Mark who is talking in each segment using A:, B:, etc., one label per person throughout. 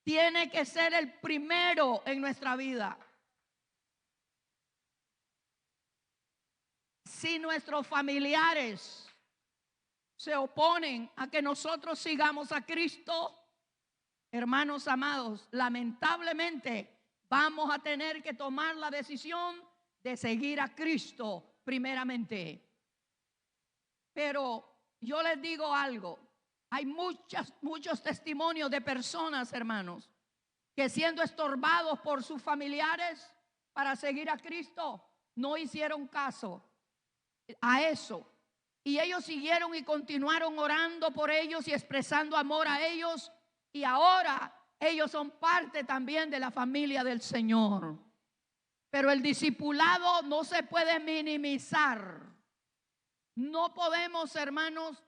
A: tiene que ser el primero en nuestra vida. Si nuestros familiares se oponen a que nosotros sigamos a Cristo, hermanos amados, lamentablemente vamos a tener que tomar la decisión de seguir a Cristo primeramente. Pero yo les digo algo, hay muchos testimonios de personas, hermanos, que siendo estorbados por sus familiares para seguir a Cristo, no hicieron caso a eso. Y ellos siguieron y continuaron orando por ellos y expresando amor a ellos. Y ahora ellos son parte también de la familia del Señor. Pero el discipulado no se puede minimizar. No podemos, hermanos,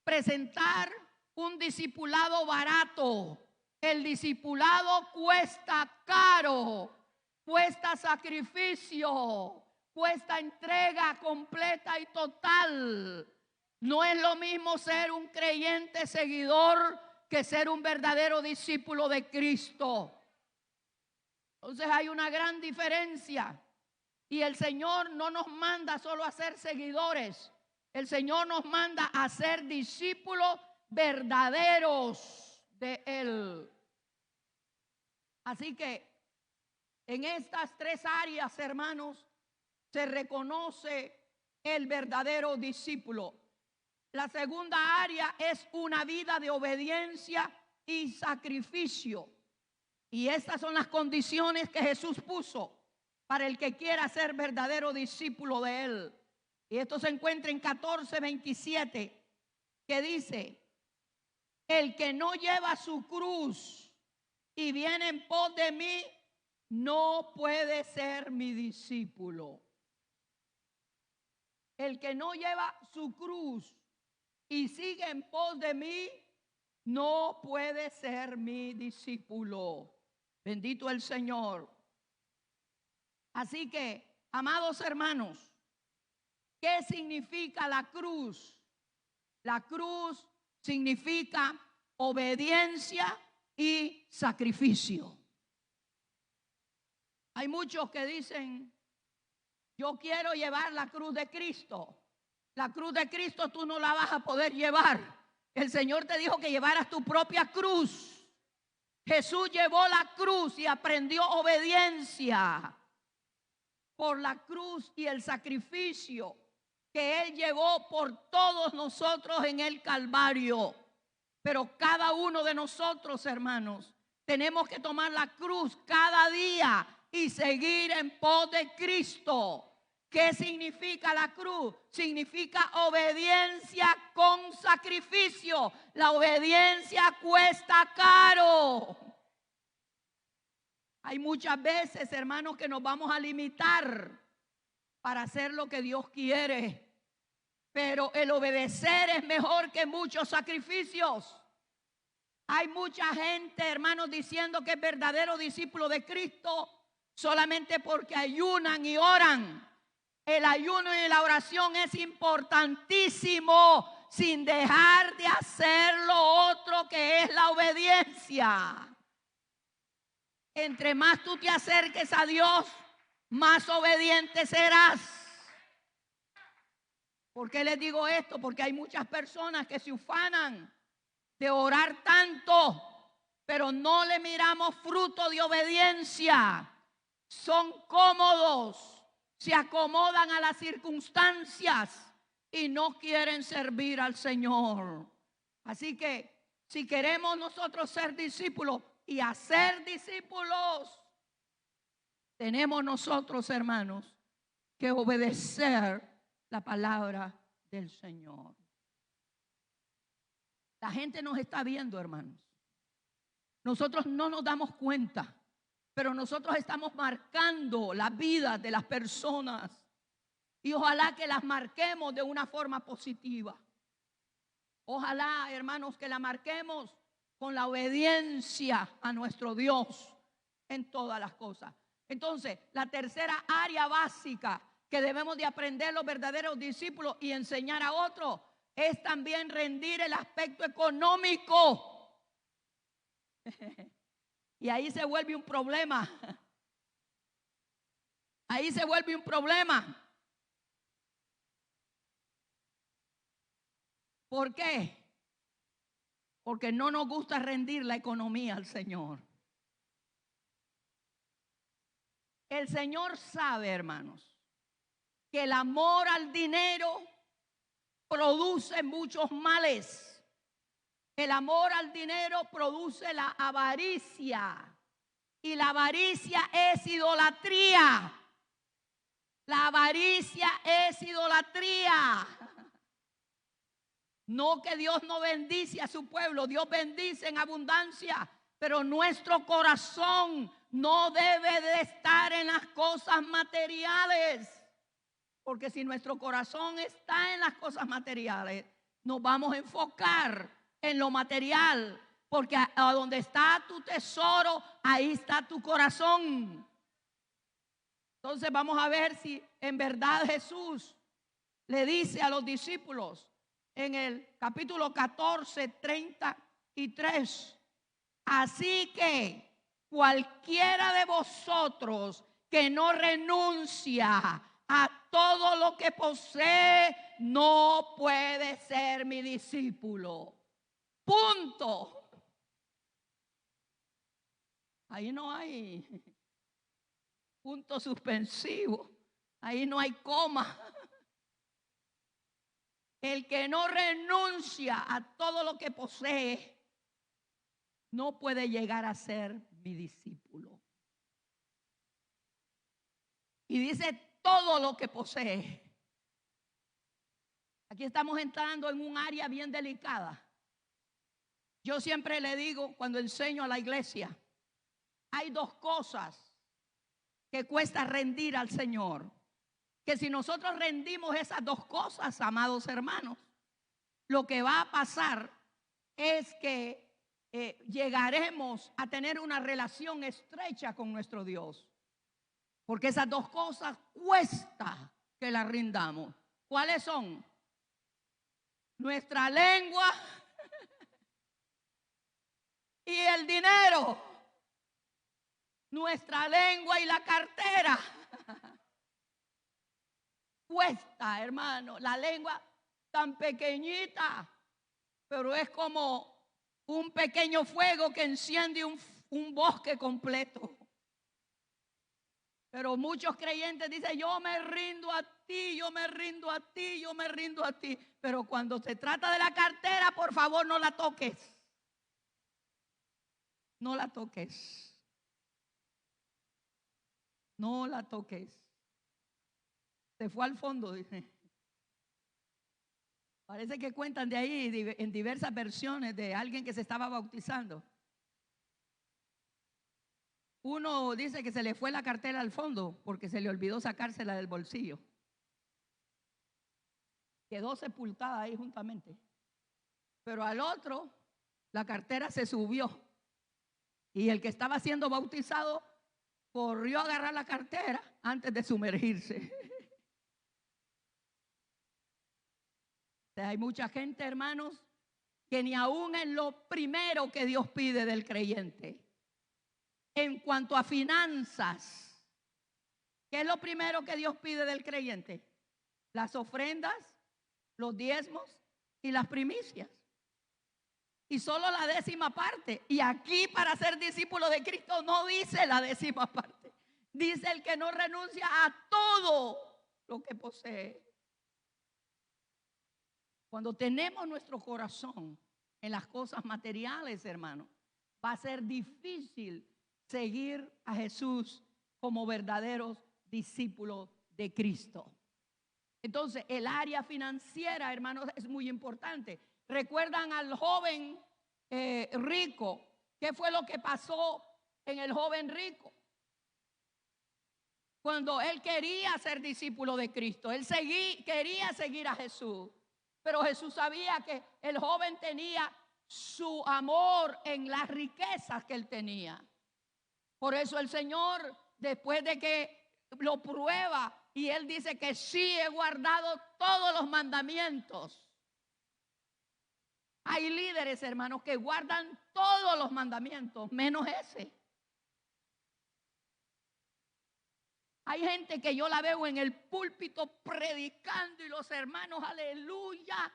A: presentar un discipulado barato. El discipulado cuesta caro, cuesta sacrificio, cuesta entrega completa y total. No es lo mismo ser un creyente seguidor que ser un verdadero discípulo de Cristo. Entonces hay una gran diferencia. Y el Señor no nos manda solo a ser seguidores. El Señor nos manda a ser discípulos verdaderos de Él. Así que en estas tres áreas, hermanos, se reconoce el verdadero discípulo. La segunda área es una vida de obediencia y sacrificio. Y estas son las condiciones que Jesús puso para el que quiera ser verdadero discípulo de Él. Y esto se encuentra en 14:27, que dice: el que no lleva su cruz y viene en pos de mí, no puede ser mi discípulo. El que no lleva su cruz y sigue en pos de mí, no puede ser mi discípulo. Bendito el Señor. Así que, amados hermanos, ¿qué significa la cruz? La cruz significa obediencia y sacrificio. Hay muchos que dicen: yo quiero llevar la cruz de Cristo. La cruz de Cristo tú no la vas a poder llevar. El Señor te dijo que llevaras tu propia cruz. Jesús llevó la cruz y aprendió obediencia por la cruz y el sacrificio que Él llevó por todos nosotros en el Calvario. Pero cada uno de nosotros, hermanos, tenemos que tomar la cruz cada día y seguir en pos de Cristo. ¿Qué significa la cruz? Significa obediencia con sacrificio. La obediencia cuesta caro. Hay muchas veces, hermanos, que nos vamos a limitar para hacer lo que Dios quiere. Pero el obedecer es mejor que muchos sacrificios. Hay mucha gente, hermanos, diciendo que es verdadero discípulo de Cristo solamente porque ayunan y oran. El ayuno y la oración es importantísimo, sin dejar de hacer lo otro que es la obediencia. Entre más tú te acerques a Dios, más obediente serás. ¿Por qué les digo esto? Porque hay muchas personas que se ufanan de orar tanto, pero no le miramos fruto de obediencia. Son cómodos, se acomodan a las circunstancias y no quieren servir al Señor. Así que si queremos nosotros ser discípulos y hacer discípulos, tenemos nosotros, hermanos, que obedecer la palabra del Señor. La gente nos está viendo, hermanos. Nosotros no nos damos cuenta, pero nosotros estamos marcando la vida de las personas. Y ojalá que las marquemos de una forma positiva. Ojalá, hermanos, que la marquemos con la obediencia a nuestro Dios en todas las cosas. Entonces, la tercera área básica que debemos de aprender los verdaderos discípulos y enseñar a otros es también rendir el aspecto económico. Y ahí se vuelve un problema. Ahí se vuelve un problema. ¿Por qué? Porque no nos gusta rendir la economía al Señor. El Señor sabe, hermanos, que el amor al dinero produce muchos males. El amor al dinero produce la avaricia. Y la avaricia es idolatría. La avaricia es idolatría. No que Dios no bendice a su pueblo, Dios bendice en abundancia, pero nuestro corazón no debe de estar en las cosas materiales. Porque si nuestro corazón está en las cosas materiales, nos vamos a enfocar en lo material. Porque a donde está tu tesoro, ahí está tu corazón. Entonces vamos a ver si en verdad Jesús le dice a los discípulos en el capítulo 14, 33. Así que cualquiera de vosotros que no renuncia a todo lo que posee, no puede ser mi discípulo. Punto. Ahí no hay punto suspensivo. Ahí no hay coma. El que no renuncia a todo lo que posee, no puede llegar a ser mi discípulo. Y dice todo lo que posee. Aquí estamos entrando en un área bien delicada. Yo siempre le digo cuando enseño a la iglesia, hay dos cosas que cuesta rendir al Señor. Que si nosotros rendimos esas dos cosas, amados hermanos, lo que va a pasar es que llegaremos a tener una relación estrecha con nuestro Dios. Porque esas dos cosas cuesta que las rindamos. ¿Cuáles son? Nuestra lengua y el dinero. Nuestra lengua y la cartera. Cuesta, hermano. La lengua tan pequeñita, pero es como un pequeño fuego que enciende un bosque completo. Pero muchos creyentes dicen, yo me rindo a ti, yo me rindo a ti, yo me rindo a ti. Pero cuando se trata de la cartera, por favor, no la toques. No la toques. No la toques. Se fue al fondo, dice. Parece que cuentan de ahí en diversas versiones de alguien que se estaba bautizando. Uno dice que se le fue la cartera al fondo porque se le olvidó sacársela del bolsillo. Quedó sepultada ahí juntamente. Pero al otro, la cartera se subió. Y el que estaba siendo bautizado corrió a agarrar la cartera antes de sumergirse. O sea, hay mucha gente, hermanos, que ni aún es lo primero que Dios pide del creyente. En cuanto a finanzas, ¿qué es lo primero que Dios pide del creyente? Las ofrendas, los diezmos y las primicias. Y solo la 10ª parte. Y aquí para ser discípulo de Cristo no dice la 10ª parte. Dice el que no renuncia a todo lo que posee. Cuando tenemos nuestro corazón en las cosas materiales, hermano, va a ser difícil seguir a Jesús como verdaderos discípulos de Cristo. Entonces, el área financiera, hermanos, es muy importante. ¿Recuerdan al joven rico? ¿Qué fue lo que pasó en el joven rico? Cuando él quería ser discípulo de Cristo, él quería seguir a Jesús. Pero Jesús sabía que el joven tenía su amor en las riquezas que él tenía. Por eso el Señor, después de que lo prueba, y él dice que sí he guardado todos los mandamientos. Hay líderes, hermanos, que guardan todos los mandamientos, menos ese. Hay gente que yo la veo en el púlpito predicando y los hermanos, aleluya.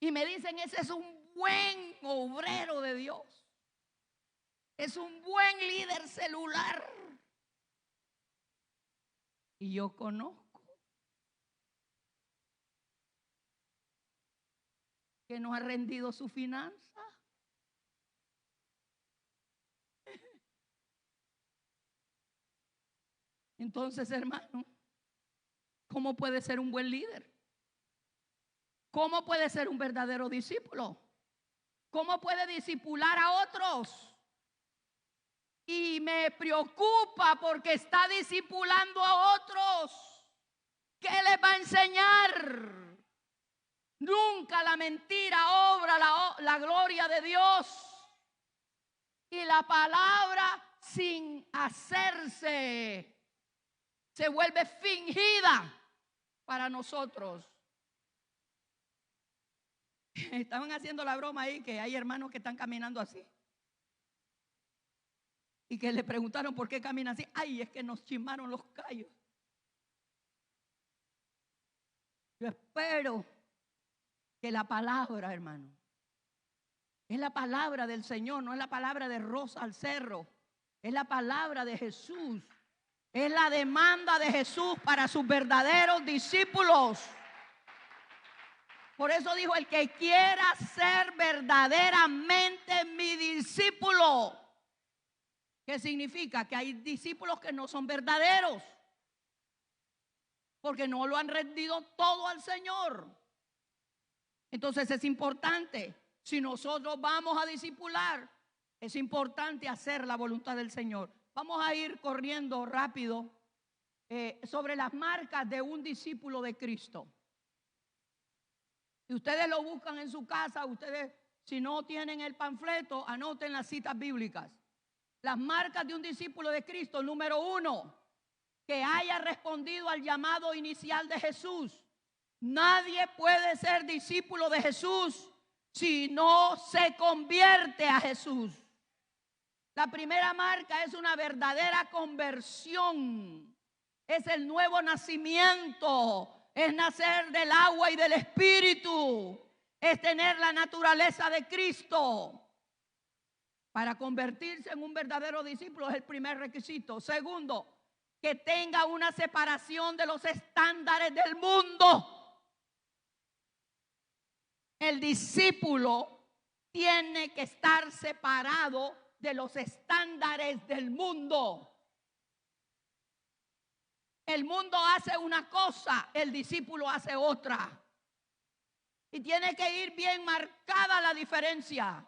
A: Y me dicen, ese es un buen obrero de Dios. Es un buen líder celular. Y yo conozco que no ha rendido su finanza. Entonces, hermano, ¿cómo puede ser un buen líder? ¿Cómo puede ser un verdadero discípulo? ¿Cómo puede discipular a otros? Y me preocupa porque está discipulando a otros. ¿Qué les va a enseñar? Nunca la mentira obra la gloria de Dios. Y la palabra sin hacerse se vuelve fingida para nosotros. Estaban haciendo la broma ahí que hay hermanos que están caminando así. Y que le preguntaron por qué camina así. Ay, es que nos chismaron los callos. Yo espero que la palabra, hermano, es la palabra del Señor, no es la palabra de Rosa al Cerro. Es la palabra de Jesús. Es la demanda de Jesús para sus verdaderos discípulos. Por eso dijo, el que quiera ser verdaderamente mi discípulo. ¿Qué significa? Que hay discípulos que no son verdaderos, porque no lo han rendido todo al Señor. Entonces es importante, si nosotros vamos a discipular, es importante hacer la voluntad del Señor. Vamos a ir corriendo rápido sobre las marcas de un discípulo de Cristo. Si ustedes lo buscan en su casa, ustedes, si no tienen el panfleto, anoten las citas bíblicas. Las marcas de un discípulo de Cristo. Número 1, que haya respondido al llamado inicial de Jesús. Nadie puede ser discípulo de Jesús si no se convierte a Jesús. La primera marca es una verdadera conversión. Es el nuevo nacimiento. Es nacer del agua y del Espíritu. Es tener la naturaleza de Cristo. Para convertirse en un verdadero discípulo es el primer requisito. Segundo, que tenga una separación de los estándares del mundo. El discípulo tiene que estar separado de los estándares del mundo. El mundo hace una cosa, el discípulo hace otra. Y tiene que ir bien marcada la diferencia.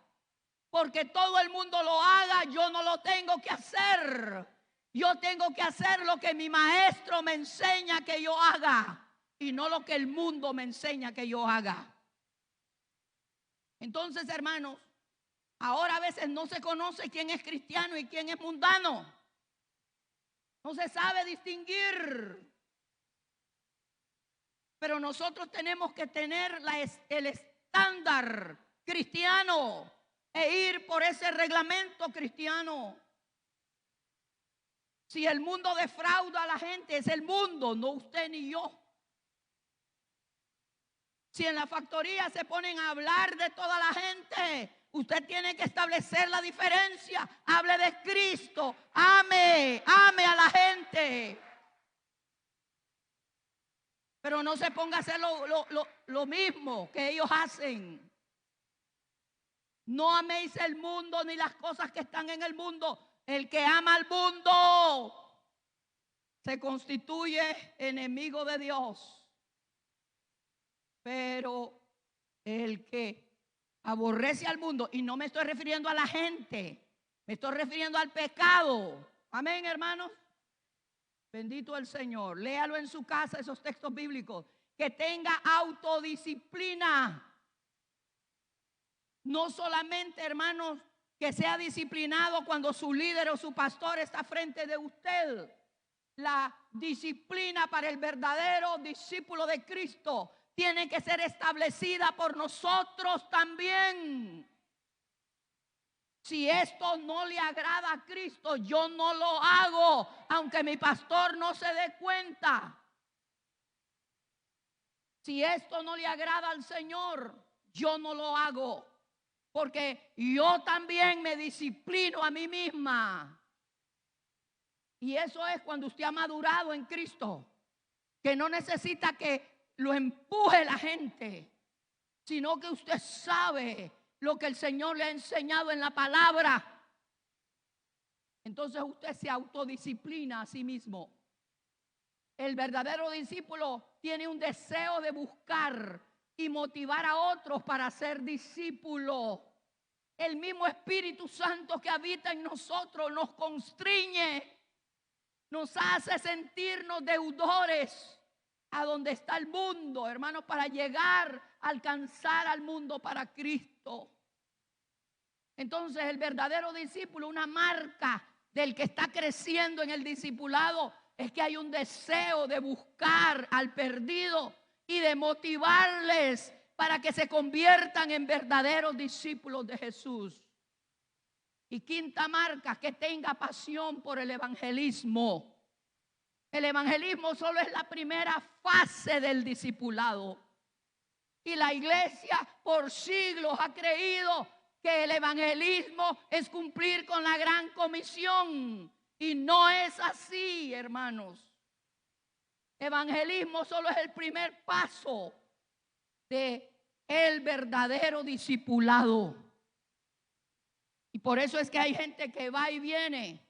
A: Porque todo el mundo lo haga, yo no lo tengo que hacer. Yo tengo que hacer lo que mi maestro me enseña que yo haga y no lo que el mundo me enseña que yo haga. Entonces, hermanos, ahora a veces no se conoce quién es cristiano y quién es mundano. No se sabe distinguir. Pero nosotros tenemos que tener el estándar cristiano e ir por ese reglamento cristiano. Si el mundo defrauda a la gente, es el mundo, no usted ni yo. Si en la factoría se ponen a hablar de toda la gente, usted tiene que establecer la diferencia. Hable de Cristo, ame a la gente. Pero no se ponga a hacer lo mismo que ellos hacen. No améis el mundo ni las cosas que están en el mundo. El que ama al mundo se constituye enemigo de Dios. Pero el que aborrece al mundo, y no me estoy refiriendo a la gente, me estoy refiriendo al pecado. Amén, hermanos. Bendito el Señor. Léalo en su casa, esos textos bíblicos. Que tenga autodisciplina. No solamente, hermanos, que sea disciplinado cuando su líder o su pastor está frente de usted. La disciplina para el verdadero discípulo de Cristo tiene que ser establecida por nosotros también. Si esto no le agrada a Cristo, yo no lo hago, aunque mi pastor no se dé cuenta. Si esto no le agrada al Señor, yo no lo hago, porque yo también me disciplino a mí misma. Y eso es cuando usted ha madurado en Cristo, que no necesita que lo empuje la gente, sino que usted sabe lo que el Señor le ha enseñado en la palabra. Entonces usted se autodisciplina a sí mismo. El verdadero discípulo tiene un deseo de buscar y motivar a otros para ser discípulos. El mismo Espíritu Santo que habita en nosotros nos constriñe, nos hace sentirnos deudores a donde está el mundo, hermanos, para llegar a alcanzar al mundo para Cristo. Entonces, el verdadero discípulo, una marca del que está creciendo en el discipulado, es que hay un deseo de buscar al perdido y de motivarles para que se conviertan en verdaderos discípulos de Jesús. Y quinta marca, que tenga pasión por el evangelismo. El evangelismo solo es la primera fase del discipulado. Y la iglesia por siglos ha creído que el evangelismo es cumplir con la gran comisión. Y no es así, hermanos. Evangelismo solo es el primer paso de el verdadero discipulado. Y por eso es que hay gente que va y viene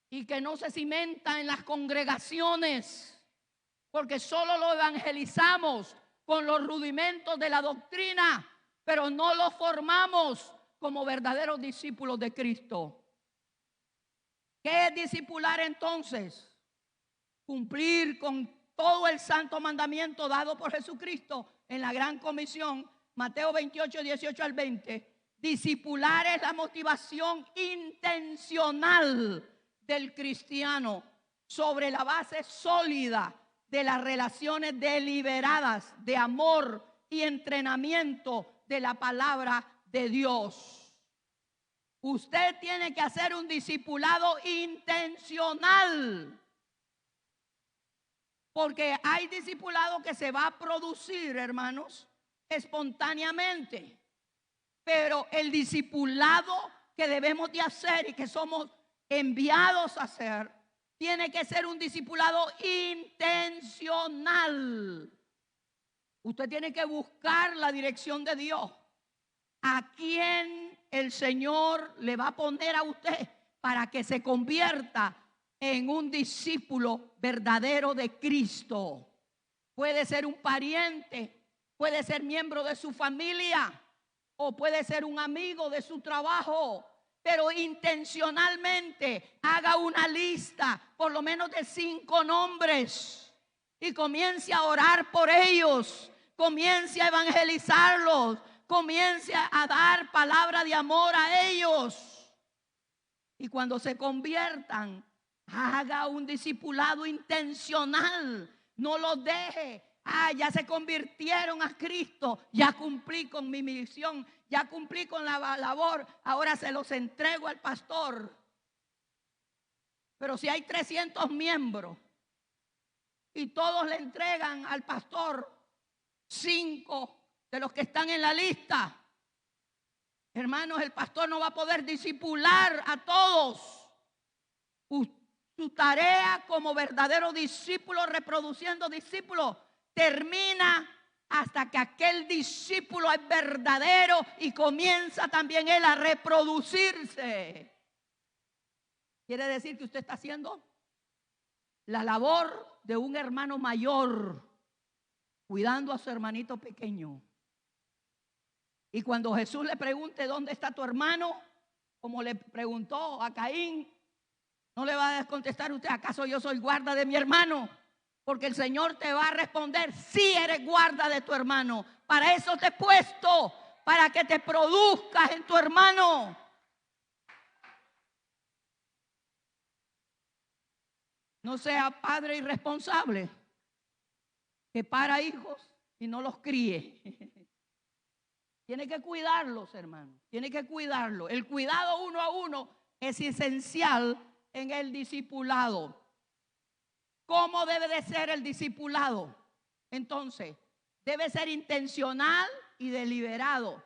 A: y que no se cimenta en las congregaciones, porque solo lo evangelizamos con los rudimentos de la doctrina, pero no lo formamos como verdaderos discípulos de Cristo. ¿Qué es discipular entonces? Cumplir con todo el santo mandamiento dado por Jesucristo en la gran comisión, Mateo 28, 18 al 20. Discipular es la motivación intencional del cristiano sobre la base sólida de las relaciones deliberadas de amor y entrenamiento de la palabra de Dios. Usted tiene que hacer un discipulado intencional, porque hay discipulado que se va a producir, hermanos, espontáneamente. Pero el discipulado que debemos de hacer y que somos enviados a hacer, tiene que ser un discipulado intencional. Usted tiene que buscar la dirección de Dios. ¿A quién el Señor le va a poner a usted para que se convierta en un discípulo verdadero de Cristo? Puede ser un pariente, puede ser miembro de su familia, o puede ser un amigo de su trabajo, pero intencionalmente haga una lista, por lo menos de 5 nombres, y comience a orar por ellos, comience a evangelizarlos, comience a dar palabra de amor a ellos. Y cuando se conviertan, haga un discipulado intencional. No los deje. Ya se convirtieron a Cristo. Ya cumplí con mi misión. Ya cumplí con la labor. Ahora se los entrego al pastor. Pero si hay 300 miembros y todos le entregan al pastor 5 de los que están en la lista, hermanos, el pastor no va a poder discipular a todos. Su tarea como verdadero discípulo, reproduciendo discípulos, termina hasta que aquel discípulo es verdadero y comienza también él a reproducirse. Quiere decir que usted está haciendo la labor de un hermano mayor, cuidando a su hermanito pequeño. Y cuando Jesús le pregunte dónde está tu hermano, como le preguntó a Caín, no le va a contestar usted: ¿acaso yo soy guarda de mi hermano? Porque el Señor te va a responder: sí, eres guarda de tu hermano. Para eso te he puesto, para que te produzcas en tu hermano. No sea padre irresponsable que para hijos y no los críe. Tiene que cuidarlos, hermanos. Tiene que cuidarlo. El cuidado uno a uno es esencial en el discipulado. ¿Cómo debe de ser el discipulado? Entonces, debe ser intencional y deliberado.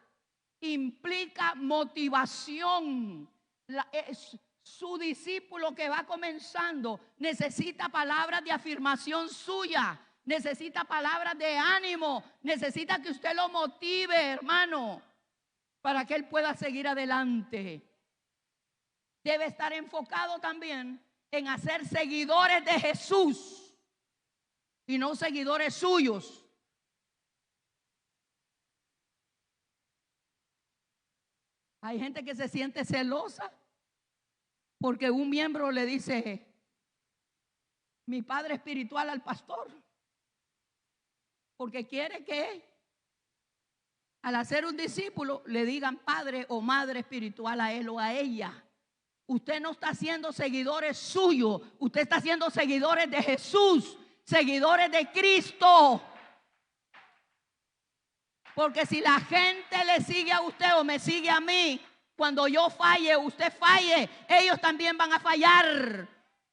A: Implica motivación. Su discípulo que va comenzando necesita palabras de afirmación suya. Necesita palabras de ánimo. Necesita que usted lo motive, hermano, para que él pueda seguir adelante. Debe estar enfocado también en hacer seguidores de Jesús y no seguidores suyos. Hay gente que se siente celosa porque un miembro le dice mi padre espiritual al pastor, porque quiere que al hacer un discípulo le digan padre o madre espiritual a él o a ella. Usted no está siendo seguidores suyos, usted está siendo seguidores de Jesús, seguidores de Cristo. Porque si la gente le sigue a usted o me sigue a mí, cuando yo falle, usted falle, ellos también van a fallar.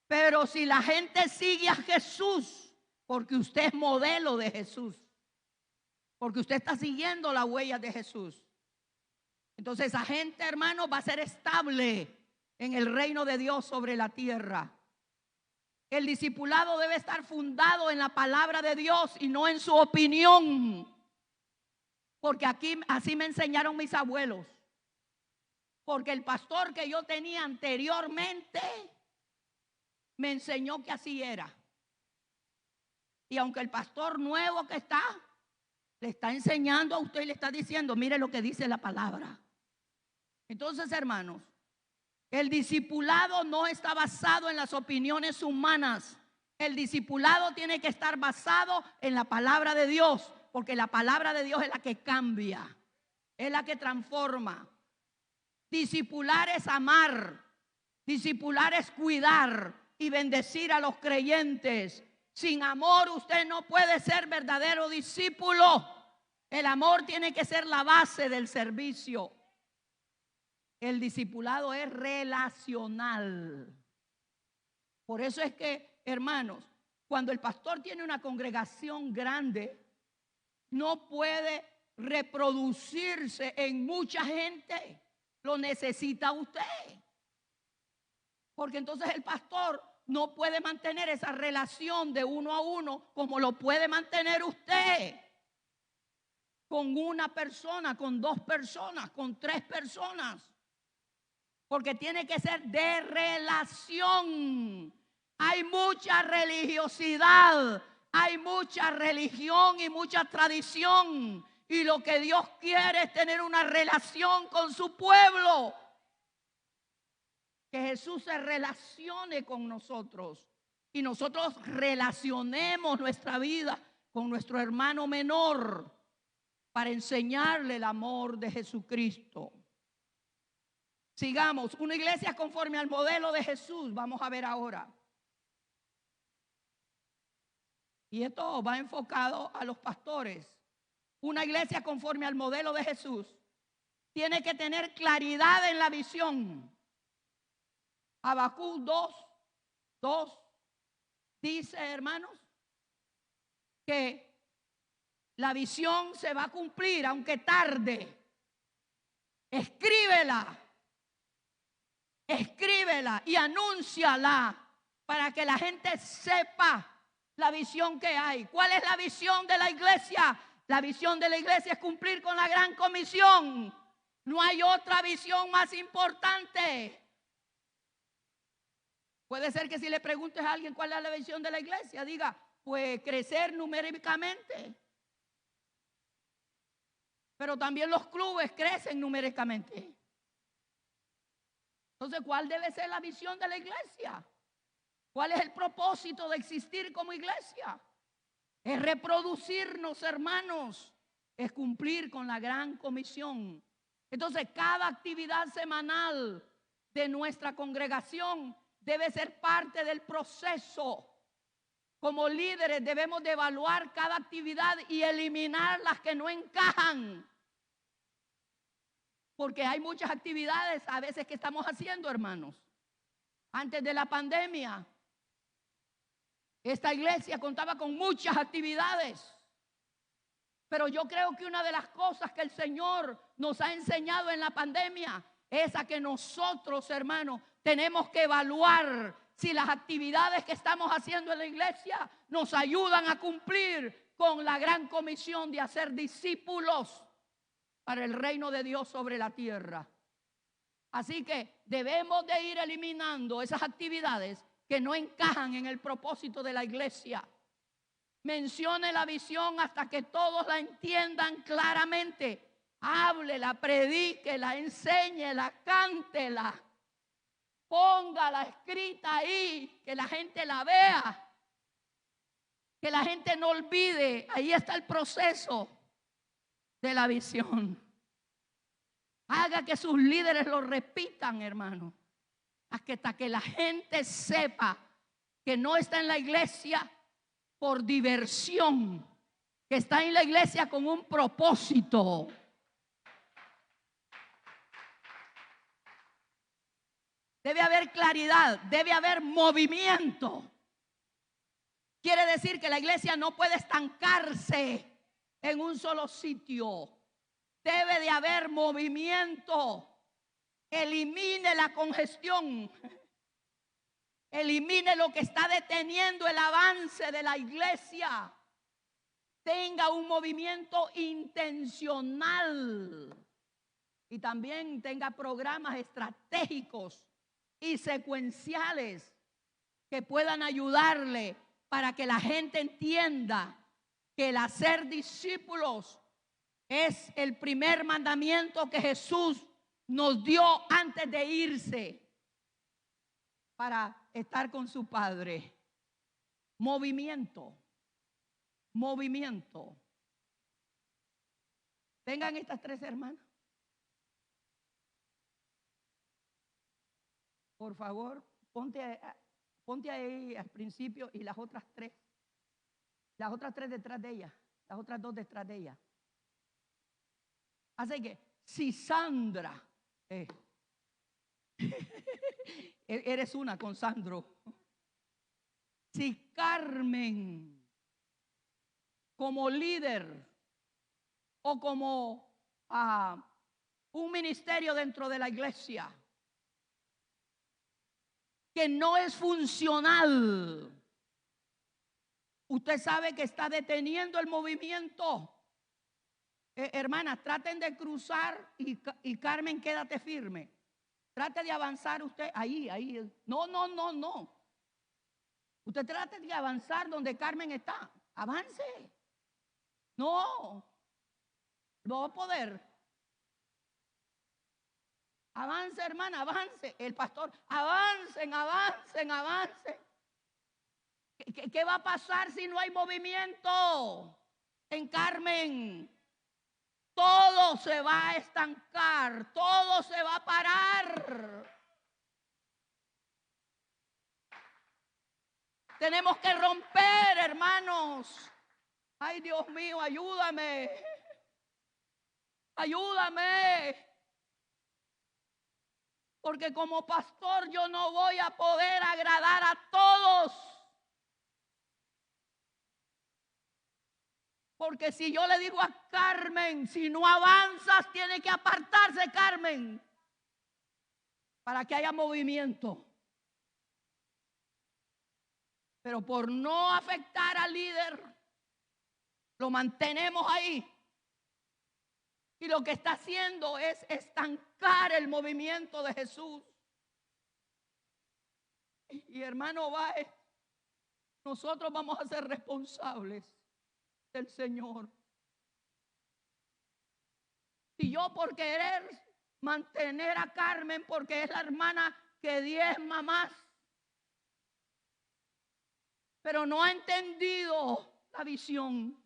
A: Pero si la gente sigue a Jesús, porque usted es modelo de Jesús, porque usted está siguiendo las huellas de Jesús, entonces esa gente, hermano, va a ser estable en el reino de Dios sobre la tierra. El discipulado debe estar fundado en la palabra de Dios y no en su opinión. Porque aquí así me enseñaron mis abuelos. Porque el pastor que yo tenía anteriormente me enseñó que así era. Y aunque el pastor nuevo que está, le está enseñando a usted y le está diciendo, mire lo que dice la palabra. Entonces, hermanos, el discipulado no está basado en las opiniones humanas. El discipulado tiene que estar basado en la palabra de Dios, porque la palabra de Dios es la que cambia, es la que transforma. Discipular es amar, discipular es cuidar y bendecir a los creyentes. Sin amor usted no puede ser verdadero discípulo. El amor tiene que ser la base del servicio. El discipulado es relacional. Por eso es que, hermanos, cuando el pastor tiene una congregación grande, no puede reproducirse en mucha gente. Lo necesita usted. Porque entonces el pastor no puede mantener esa relación de uno a uno como lo puede mantener usted. Con una persona, con dos personas, con tres personas. Porque tiene que ser de relación. Hay mucha religiosidad, hay mucha religión y mucha tradición. Y lo que Dios quiere es tener una relación con su pueblo. Que Jesús se relacione con nosotros. Y nosotros relacionemos nuestra vida con nuestro hermano menor para enseñarle el amor de Jesucristo. Sigamos, una iglesia conforme al modelo de Jesús, vamos a ver ahora. Y esto va enfocado a los pastores. Una iglesia conforme al modelo de Jesús tiene que tener claridad en la visión. Habacuc 2 dice, hermanos, que la visión se va a cumplir aunque tarde. Escríbela y anúnciala para que la gente sepa la visión que hay. ¿Cuál es la visión de la iglesia? La visión de la iglesia es cumplir con la gran comisión. No hay otra visión más importante. Puede ser que si le preguntes a alguien cuál es la visión de la iglesia, diga, pues crecer numéricamente. Pero también los clubes crecen numéricamente. Entonces, ¿cuál debe ser la visión de la iglesia? ¿Cuál es el propósito de existir como iglesia? Es reproducirnos, hermanos. Es cumplir con la gran comisión. Entonces, cada actividad semanal de nuestra congregación debe ser parte del proceso. Como líderes debemos de evaluar cada actividad y eliminar las que no encajan. Porque hay muchas actividades a veces que estamos haciendo, hermanos. Antes de la pandemia, esta iglesia contaba con muchas actividades. Pero yo creo que una de las cosas que el Señor nos ha enseñado en la pandemia es a que nosotros, hermanos, tenemos que evaluar si las actividades que estamos haciendo en la iglesia nos ayudan a cumplir con la gran comisión de hacer discípulos para el reino de Dios sobre la tierra. Así que debemos de ir eliminando esas actividades que no encajan en el propósito de la iglesia. Mencione la visión hasta que todos la entiendan claramente. Háblela, predíquela, enséñela, cántela. Póngala escrita ahí, que la gente la vea. Que la gente no olvide. Ahí está el proceso de la visión. Haga que sus líderes lo repitan, hermano. Hasta que la gente sepa que no está en la iglesia por diversión, que está en la iglesia con un propósito. Debe haber claridad, debe haber movimiento. Quiere decir que la iglesia no puede estancarse en un solo sitio. Debe de haber movimiento. Elimine la congestión. Elimine lo que está deteniendo el avance de la iglesia. Tenga un movimiento intencional. Y también tenga programas estratégicos y secuenciales que puedan ayudarle para que la gente entienda que el hacer discípulos es el primer mandamiento que Jesús nos dio antes de irse para estar con su Padre. Movimiento. Movimiento. Vengan estas tres hermanas. Por favor, ponte ahí al principio y las otras tres detrás de ella, las otras dos detrás de ella. Así que, si Sandra, eres una con Sandro, si Carmen, como líder o como un ministerio dentro de la iglesia, que no es funcional, usted sabe que está deteniendo el movimiento. Hermanas, traten de cruzar y Carmen, quédate firme. Trate de avanzar usted ahí. No. Usted trate de avanzar donde Carmen está. Avance. No va a poder. Avance, hermana, avance. El pastor, avancen. ¿Qué va a pasar si no hay movimiento en Carmen? Todo se va a estancar, todo se va a parar. Tenemos que romper, hermanos. Ay, Dios mío, ayúdame. Porque como pastor yo no voy a poder agradar a todos. Porque si yo le digo a Carmen, si no avanzas, tiene que apartarse Carmen, para que haya movimiento. Pero por no afectar al líder, lo mantenemos ahí. Y lo que está haciendo es estancar el movimiento de Jesús. Y hermano Baez, nosotros vamos a ser responsables del Señor. Si yo por querer mantener a Carmen, porque es la hermana que diezma más, pero no ha entendido la visión,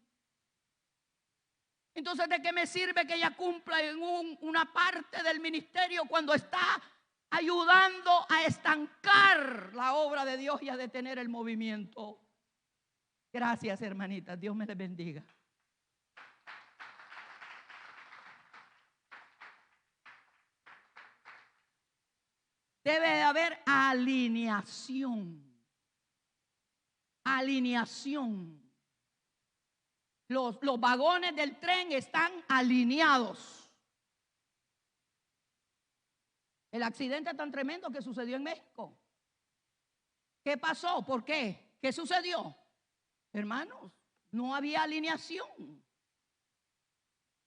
A: entonces ¿de qué me sirve que ella cumpla en una parte del ministerio cuando está ayudando a estancar la obra de Dios y a detener el movimiento? Gracias, hermanitas. Dios me les bendiga. debe de haber alineación. Alineación. Los vagones del tren están alineados. El accidente tan tremendo que sucedió en México. ¿Qué pasó? ¿Por qué? ¿Qué sucedió? Hermanos, no había alineación.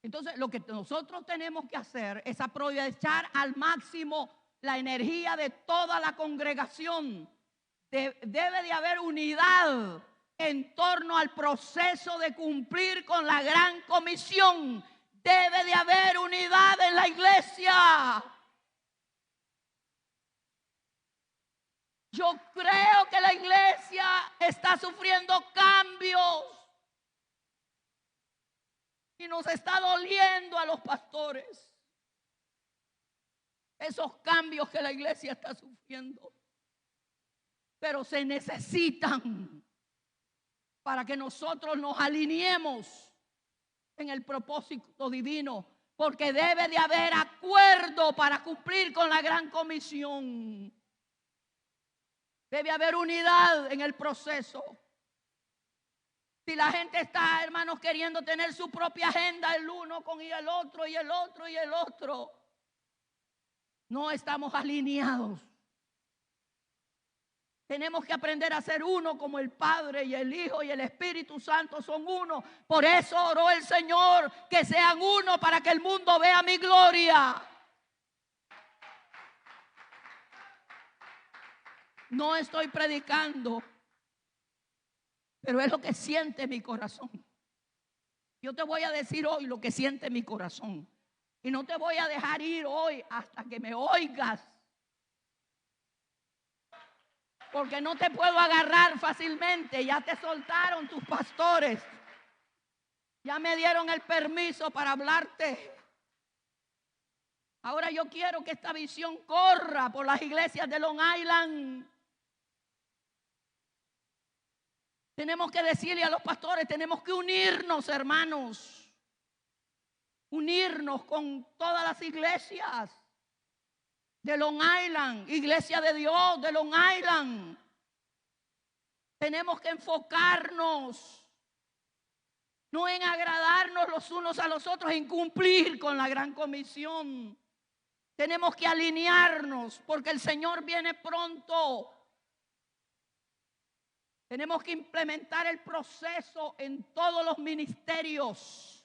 A: Entonces, lo que nosotros tenemos que hacer es aprovechar al máximo la energía de toda la congregación. Debe de haber unidad en torno al proceso de cumplir con la gran comisión. Debe de haber unidad en la iglesia. Yo creo que la iglesia está sufriendo cambios y nos está doliendo a los pastores esos cambios que la iglesia está sufriendo. Pero se necesitan para que nosotros nos alineemos en el propósito divino, porque debe de haber acuerdo para cumplir con la gran comisión. Debe haber unidad en el proceso. Si la gente está, hermanos, queriendo tener su propia agenda, el uno con el otro y el otro y el otro, no estamos alineados. Tenemos que aprender a ser uno como el Padre y el Hijo y el Espíritu Santo son uno. Por eso oró el Señor que sean uno para que el mundo vea mi gloria. No estoy predicando, pero es lo que siente mi corazón. Yo te voy a decir hoy lo que siente mi corazón. Y no te voy a dejar ir hoy hasta que me oigas. Porque no te puedo agarrar fácilmente. Ya te soltaron tus pastores. Ya me dieron el permiso para hablarte. Ahora yo quiero que esta visión corra por las iglesias de Long Island. Tenemos que decirle a los pastores, tenemos que unirnos, hermanos. Unirnos con todas las iglesias de Long Island, Iglesia de Dios de Long Island. Tenemos que enfocarnos, no en agradarnos los unos a los otros, en cumplir con la gran comisión. Tenemos que alinearnos porque el Señor viene pronto. Tenemos que implementar el proceso en todos los ministerios.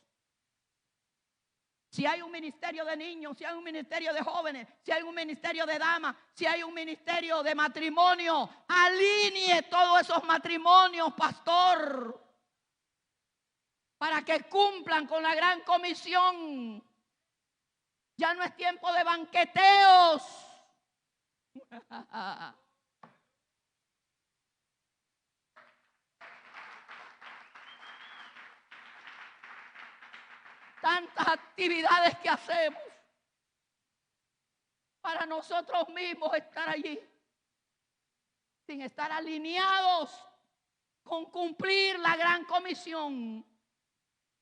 A: Si hay un ministerio de niños, si hay un ministerio de jóvenes, si hay un ministerio de damas, si hay un ministerio de matrimonio, alinee todos esos matrimonios, pastor, para que cumplan con la gran comisión. Ya no es tiempo de banqueteos. Tantas actividades que hacemos para nosotros mismos estar allí, sin estar alineados con cumplir la gran comisión.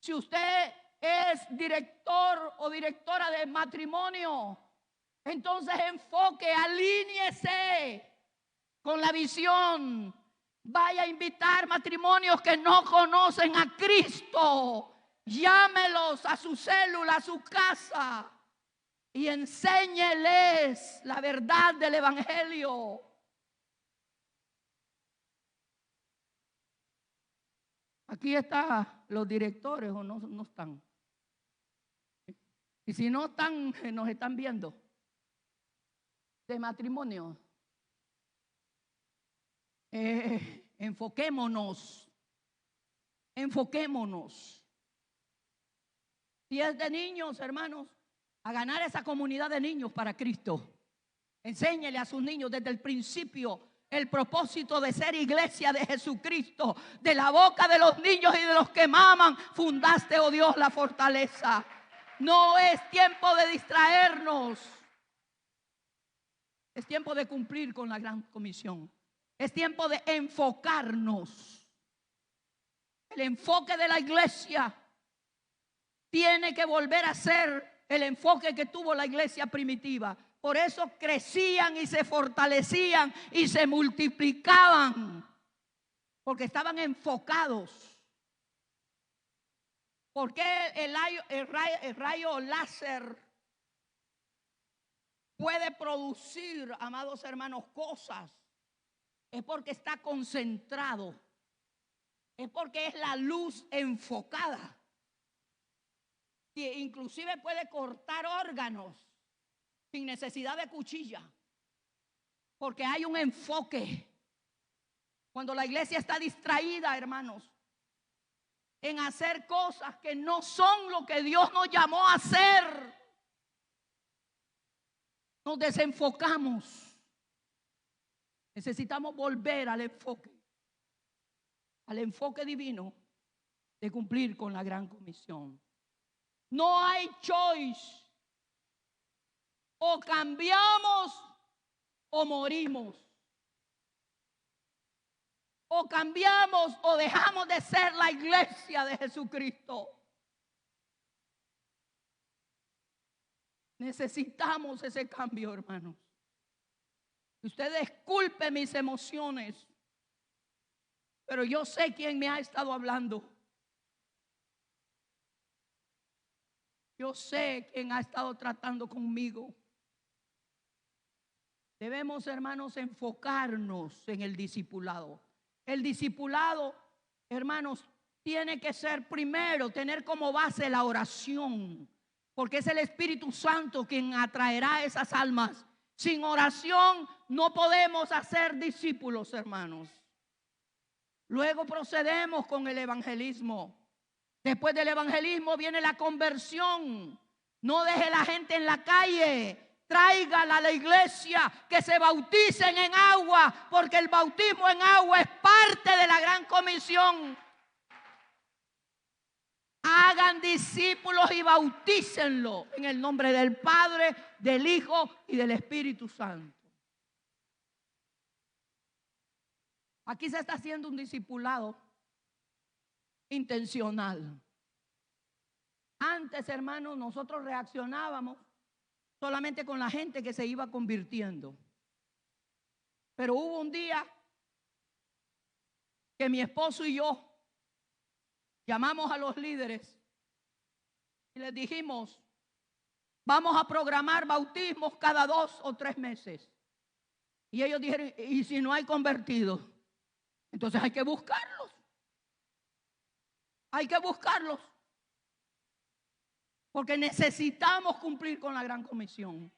A: Si usted es director o directora de matrimonio, entonces enfoque, alíñese con la visión. Vaya a invitar matrimonios que no conocen a Cristo. Llámelos a su célula, a su casa y enséñeles la verdad del evangelio. Aquí están los directores o no están. Y si no están, nos están viendo de matrimonio. Enfoquémonos. Si es de niños, hermanos, a ganar esa comunidad de niños para Cristo. Enséñele a sus niños desde el principio el propósito de ser iglesia de Jesucristo. De la boca de los niños y de los que maman, fundaste, oh Dios, la fortaleza. No es tiempo de distraernos. Es tiempo de cumplir con la gran comisión. Es tiempo de enfocarnos. El enfoque de la iglesia tiene que volver a ser el enfoque que tuvo la iglesia primitiva. Por eso crecían y se fortalecían y se multiplicaban. Porque estaban enfocados. ¿Por qué el rayo láser puede producir, amados hermanos, cosas? Es porque está concentrado. Es porque es la luz enfocada. Que inclusive puede cortar órganos sin necesidad de cuchilla. Porque hay un enfoque. Cuando la iglesia está distraída, hermanos, en hacer cosas que no son lo que Dios nos llamó a hacer, nos desenfocamos. Necesitamos volver al enfoque divino de cumplir con la gran comisión. No hay choice. O cambiamos o morimos. O cambiamos o dejamos de ser la iglesia de Jesucristo. Necesitamos ese cambio, hermanos. Usted disculpe mis emociones, pero yo sé quién me ha estado hablando. Yo sé quién ha estado tratando conmigo. Debemos, hermanos, enfocarnos en el discipulado. El discipulado, hermanos, tiene que ser primero, tener como base la oración, porque es el Espíritu Santo quien atraerá esas almas. Sin oración no podemos hacer discípulos, hermanos. Luego procedemos con el evangelismo. Después del evangelismo viene la conversión. No deje la gente en la calle. Tráigala a la iglesia, que se bauticen en agua, porque el bautismo en agua es parte de la gran comisión. Hagan discípulos y bautícenlo en el nombre del Padre, del Hijo y del Espíritu Santo. Aquí se está haciendo un discipulado intencional. Antes, hermanos, nosotros reaccionábamos solamente con la gente que se iba convirtiendo. Pero hubo un día que mi esposo y yo llamamos a los líderes y les dijimos: vamos a programar bautismos cada 2 o 3 meses. Y ellos dijeron: ¿y si no hay convertidos? Entonces hay que buscarlos. Hay que buscarlos. Porque necesitamos cumplir con la gran comisión.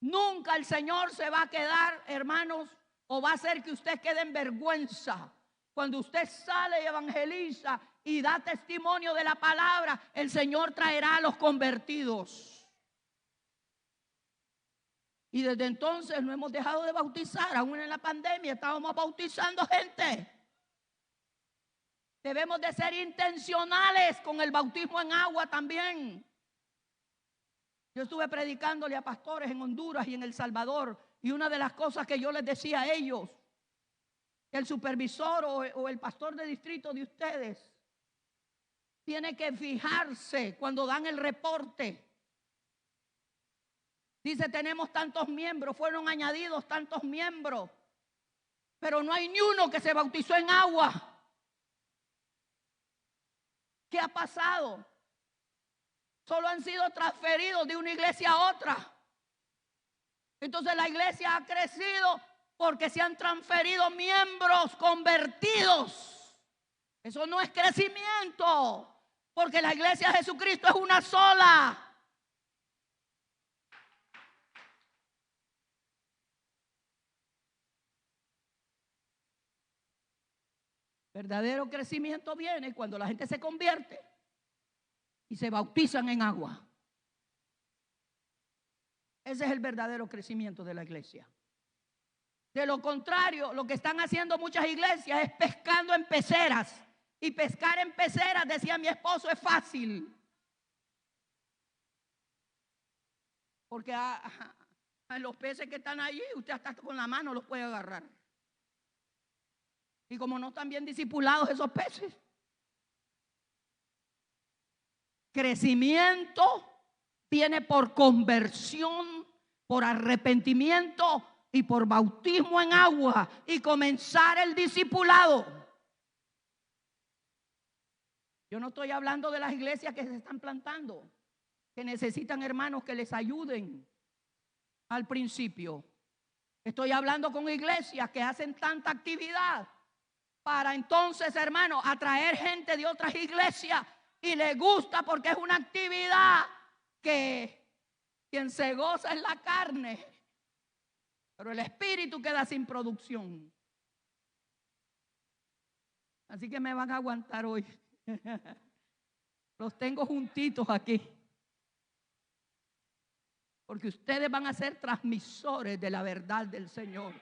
A: Nunca el Señor se va a quedar, hermanos, o va a hacer que usted quede en vergüenza. Cuando usted sale y evangeliza y da testimonio de la palabra, el Señor traerá a los convertidos. Y desde entonces no hemos dejado de bautizar. Aún en la pandemia estábamos bautizando gente. Debemos de ser intencionales con el bautismo en agua también. Yo estuve predicándole a pastores en Honduras y en El Salvador, y una de las cosas que yo les decía a ellos, que el supervisor o el pastor de distrito de ustedes tiene que fijarse cuando dan el reporte. Dice: tenemos tantos miembros, fueron añadidos tantos miembros, pero no hay ni uno que se bautizó en agua. ¿Qué ha pasado? Solo han sido transferidos de una iglesia a otra. Entonces la iglesia ha crecido porque se han transferido miembros convertidos. Eso no es crecimiento, porque la iglesia de Jesucristo es una sola. Verdadero crecimiento viene cuando la gente se convierte y se bautizan en agua. Ese es el verdadero crecimiento de la iglesia. De lo contrario, lo que están haciendo muchas iglesias es pescando en peceras. Y pescar en peceras, decía mi esposo, es fácil. Porque a los peces que están allí, usted hasta con la mano los puede agarrar. Y como no están bien discipulados esos peces. Crecimiento viene por conversión, por arrepentimiento y por bautismo en agua y comenzar el discipulado. Yo no estoy hablando de las iglesias que se están plantando, que necesitan hermanos que les ayuden al principio. Estoy hablando con iglesias que hacen tanta actividad para entonces, hermanos, atraer gente de otras iglesias y les gusta porque es una actividad que quien se goza es la carne, pero el espíritu queda sin producción. Así que me van a aguantar hoy. Los tengo juntitos aquí. Porque ustedes van a ser transmisores de la verdad del Señor.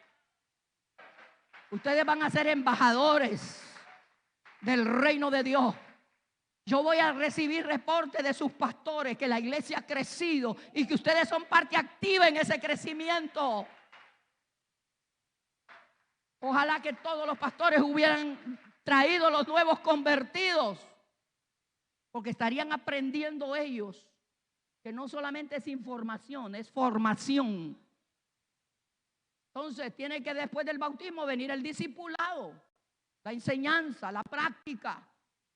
A: Ustedes van a ser embajadores del reino de Dios. Yo voy a recibir reportes de sus pastores que la iglesia ha crecido y que ustedes son parte activa en ese crecimiento. Ojalá que todos los pastores hubieran traído los nuevos convertidos, porque estarían aprendiendo ellos que no solamente es información, es formación. Entonces tiene que después del bautismo venir el discipulado, la enseñanza, la práctica.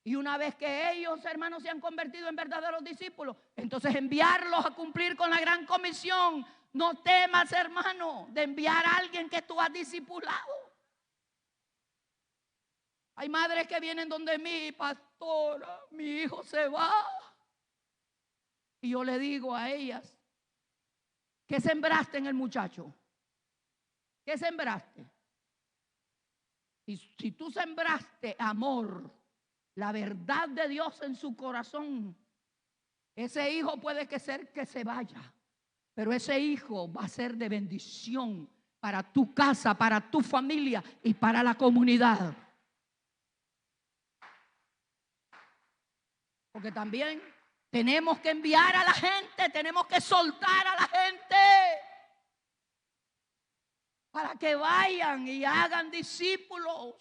A: Y una vez que ellos, hermanos, se han convertido en verdaderos discípulos, entonces enviarlos a cumplir con la gran comisión. No temas, hermano, de enviar a alguien que tú has discipulado. Hay madres que vienen donde mí, pastora, mi hijo se va. Y yo le digo a ellas, ¿qué sembraste en el muchacho? ¿Qué sembraste? Y si tú sembraste amor, la verdad de Dios en su corazón, ese hijo puede que ser que se vaya, pero ese hijo va a ser de bendición para tu casa, para tu familia y para la comunidad. Porque también tenemos que enviar a la gente, tenemos que soltar a la gente para que vayan y hagan discípulos.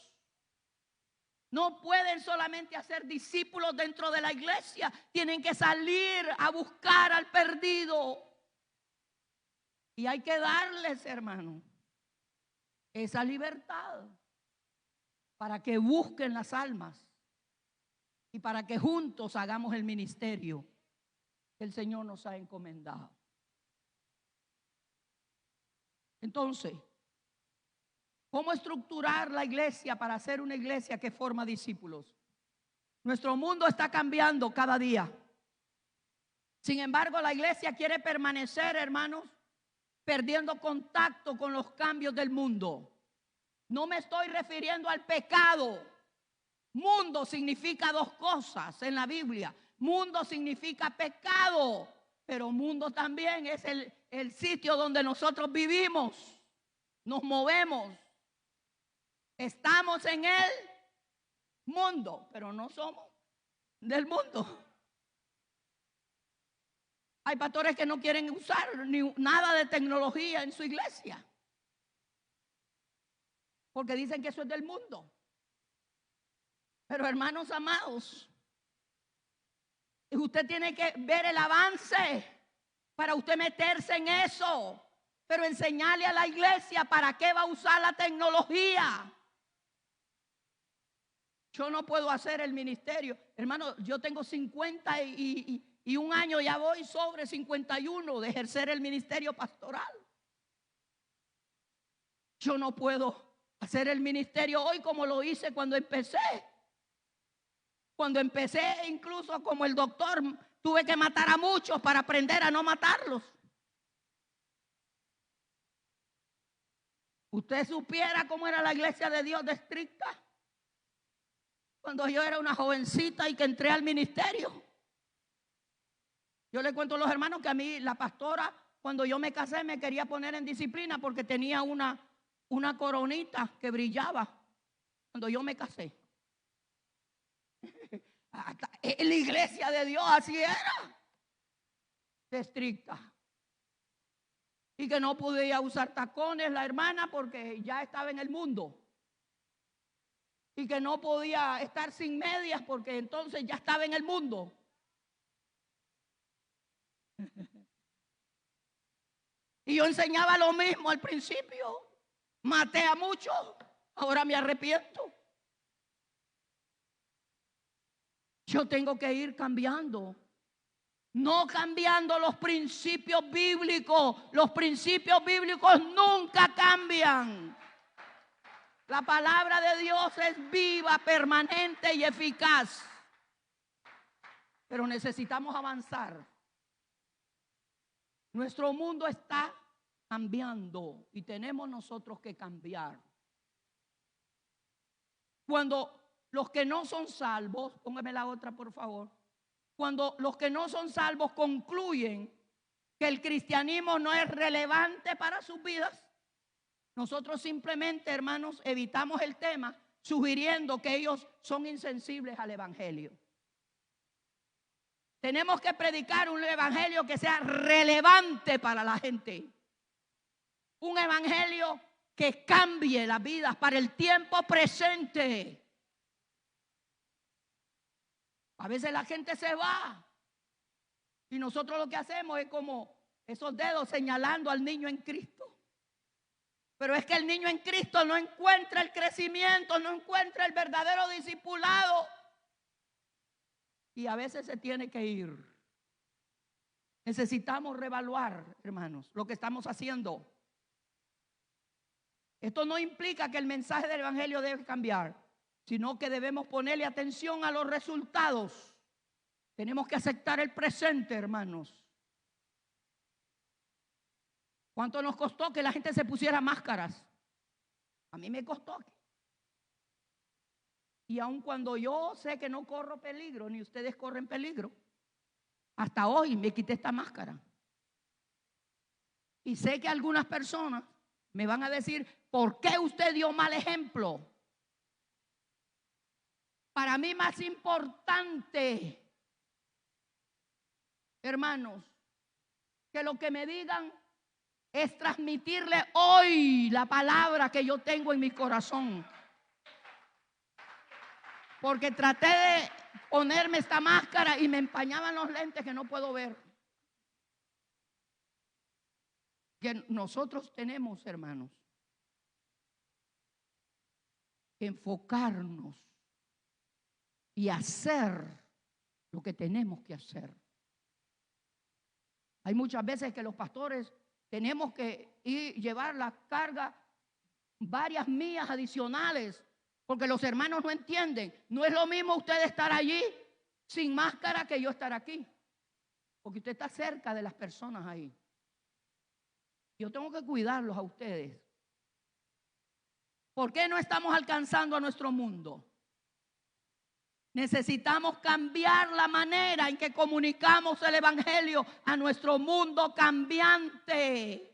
A: No pueden solamente hacer discípulos dentro de la iglesia, tienen que salir a buscar al perdido. Y hay que darles, hermano, esa libertad para que busquen las almas y para que juntos hagamos el ministerio que el Señor nos ha encomendado. Entonces, ¿cómo estructurar la iglesia para hacer una iglesia que forma discípulos? Nuestro mundo está cambiando cada día. Sin embargo, la iglesia quiere permanecer, hermanos, perdiendo contacto con los cambios del mundo. No me estoy refiriendo al pecado. Mundo significa dos cosas en la Biblia. Mundo significa pecado, pero mundo también es el sitio donde nosotros vivimos, nos movemos. Estamos en el mundo, pero no somos del mundo. Hay pastores que no quieren usar nada de tecnología en su iglesia, porque dicen que eso es del mundo. Pero hermanos amados, usted tiene que ver el avance para usted meterse en eso, pero enseñarle a la iglesia para qué va a usar la tecnología. Yo no puedo hacer el ministerio. Hermano, yo tengo 51 años, ya voy sobre 51 de ejercer el ministerio pastoral. Yo no puedo hacer el ministerio hoy como lo hice cuando empecé. Cuando empecé, incluso como el doctor, tuve que matar a muchos para aprender a no matarlos. Usted supiera cómo era la iglesia de Dios de estricta cuando yo era una jovencita y que entré al ministerio. Yo le cuento a los hermanos que a mí la pastora, cuando yo me casé, me quería poner en disciplina porque tenía una coronita que brillaba cuando yo me casé. En la iglesia de Dios así era, de estricta. Y que no podía usar tacones la hermana porque ya estaba en el mundo. Y que no podía estar sin medias porque entonces ya estaba en el mundo. Y yo enseñaba lo mismo al principio. Maté a muchos, ahora me arrepiento. Yo tengo que ir cambiando. No cambiando los principios bíblicos. Los principios bíblicos nunca cambian. La palabra de Dios es viva, permanente y eficaz. Pero necesitamos avanzar. Nuestro mundo está cambiando y tenemos nosotros que cambiar. Cuando los que no son salvos, póngame la otra por favor. Cuando los que no son salvos concluyen que el cristianismo no es relevante para sus vidas, nosotros simplemente, hermanos, evitamos el tema sugiriendo que ellos son insensibles al evangelio. Tenemos que predicar un evangelio que sea relevante para la gente. Un evangelio que cambie las vidas para el tiempo presente. A veces la gente se va y nosotros lo que hacemos es como esos dedos señalando al niño en Cristo. Pero es que el niño en Cristo no encuentra el crecimiento, no encuentra el verdadero discipulado. Y a veces se tiene que ir. Necesitamos reevaluar, hermanos, lo que estamos haciendo. Esto no implica que el mensaje del evangelio debe cambiar, sino que debemos ponerle atención a los resultados. Tenemos que aceptar el presente, hermanos. ¿Cuánto nos costó que la gente se pusiera máscaras? A mí me costó. Y aun cuando yo sé que no corro peligro, ni ustedes corren peligro, hasta hoy me quité esta máscara. Y sé que algunas personas me van a decir, ¿por qué usted dio mal ejemplo? Para mí más importante, hermanos, que lo que me digan es transmitirle hoy la palabra que yo tengo en mi corazón. Porque traté de ponerme esta máscara y me empañaban los lentes que no puedo ver. Que nosotros tenemos, hermanos, que enfocarnos y hacer lo que tenemos que hacer. Hay muchas veces que los pastores tenemos que llevar la carga varias millas adicionales porque los hermanos no entienden. No es lo mismo usted estar allí sin máscara que yo estar aquí, porque usted está cerca de las personas ahí. Yo tengo que cuidarlos a ustedes. ¿Por qué no estamos alcanzando a nuestro mundo? Necesitamos cambiar la manera en que comunicamos el evangelio a nuestro mundo cambiante.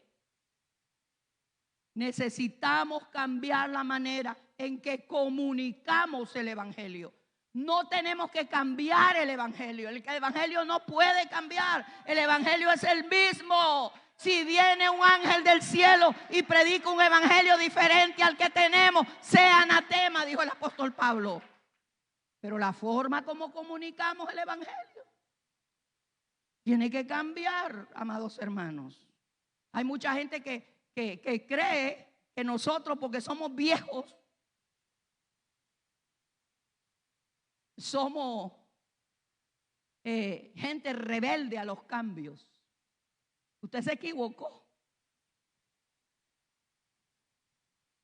A: Necesitamos cambiar la manera en que comunicamos el evangelio. No tenemos que cambiar el evangelio. El evangelio no puede cambiar. El evangelio es el mismo. Si viene un ángel del cielo y predica un evangelio diferente al que tenemos, sea anatema, dijo el apóstol Pablo. Pero la forma como comunicamos el evangelio tiene que cambiar, amados hermanos. Hay mucha gente que cree que nosotros, porque somos viejos, somos gente rebelde a los cambios. Usted se equivocó.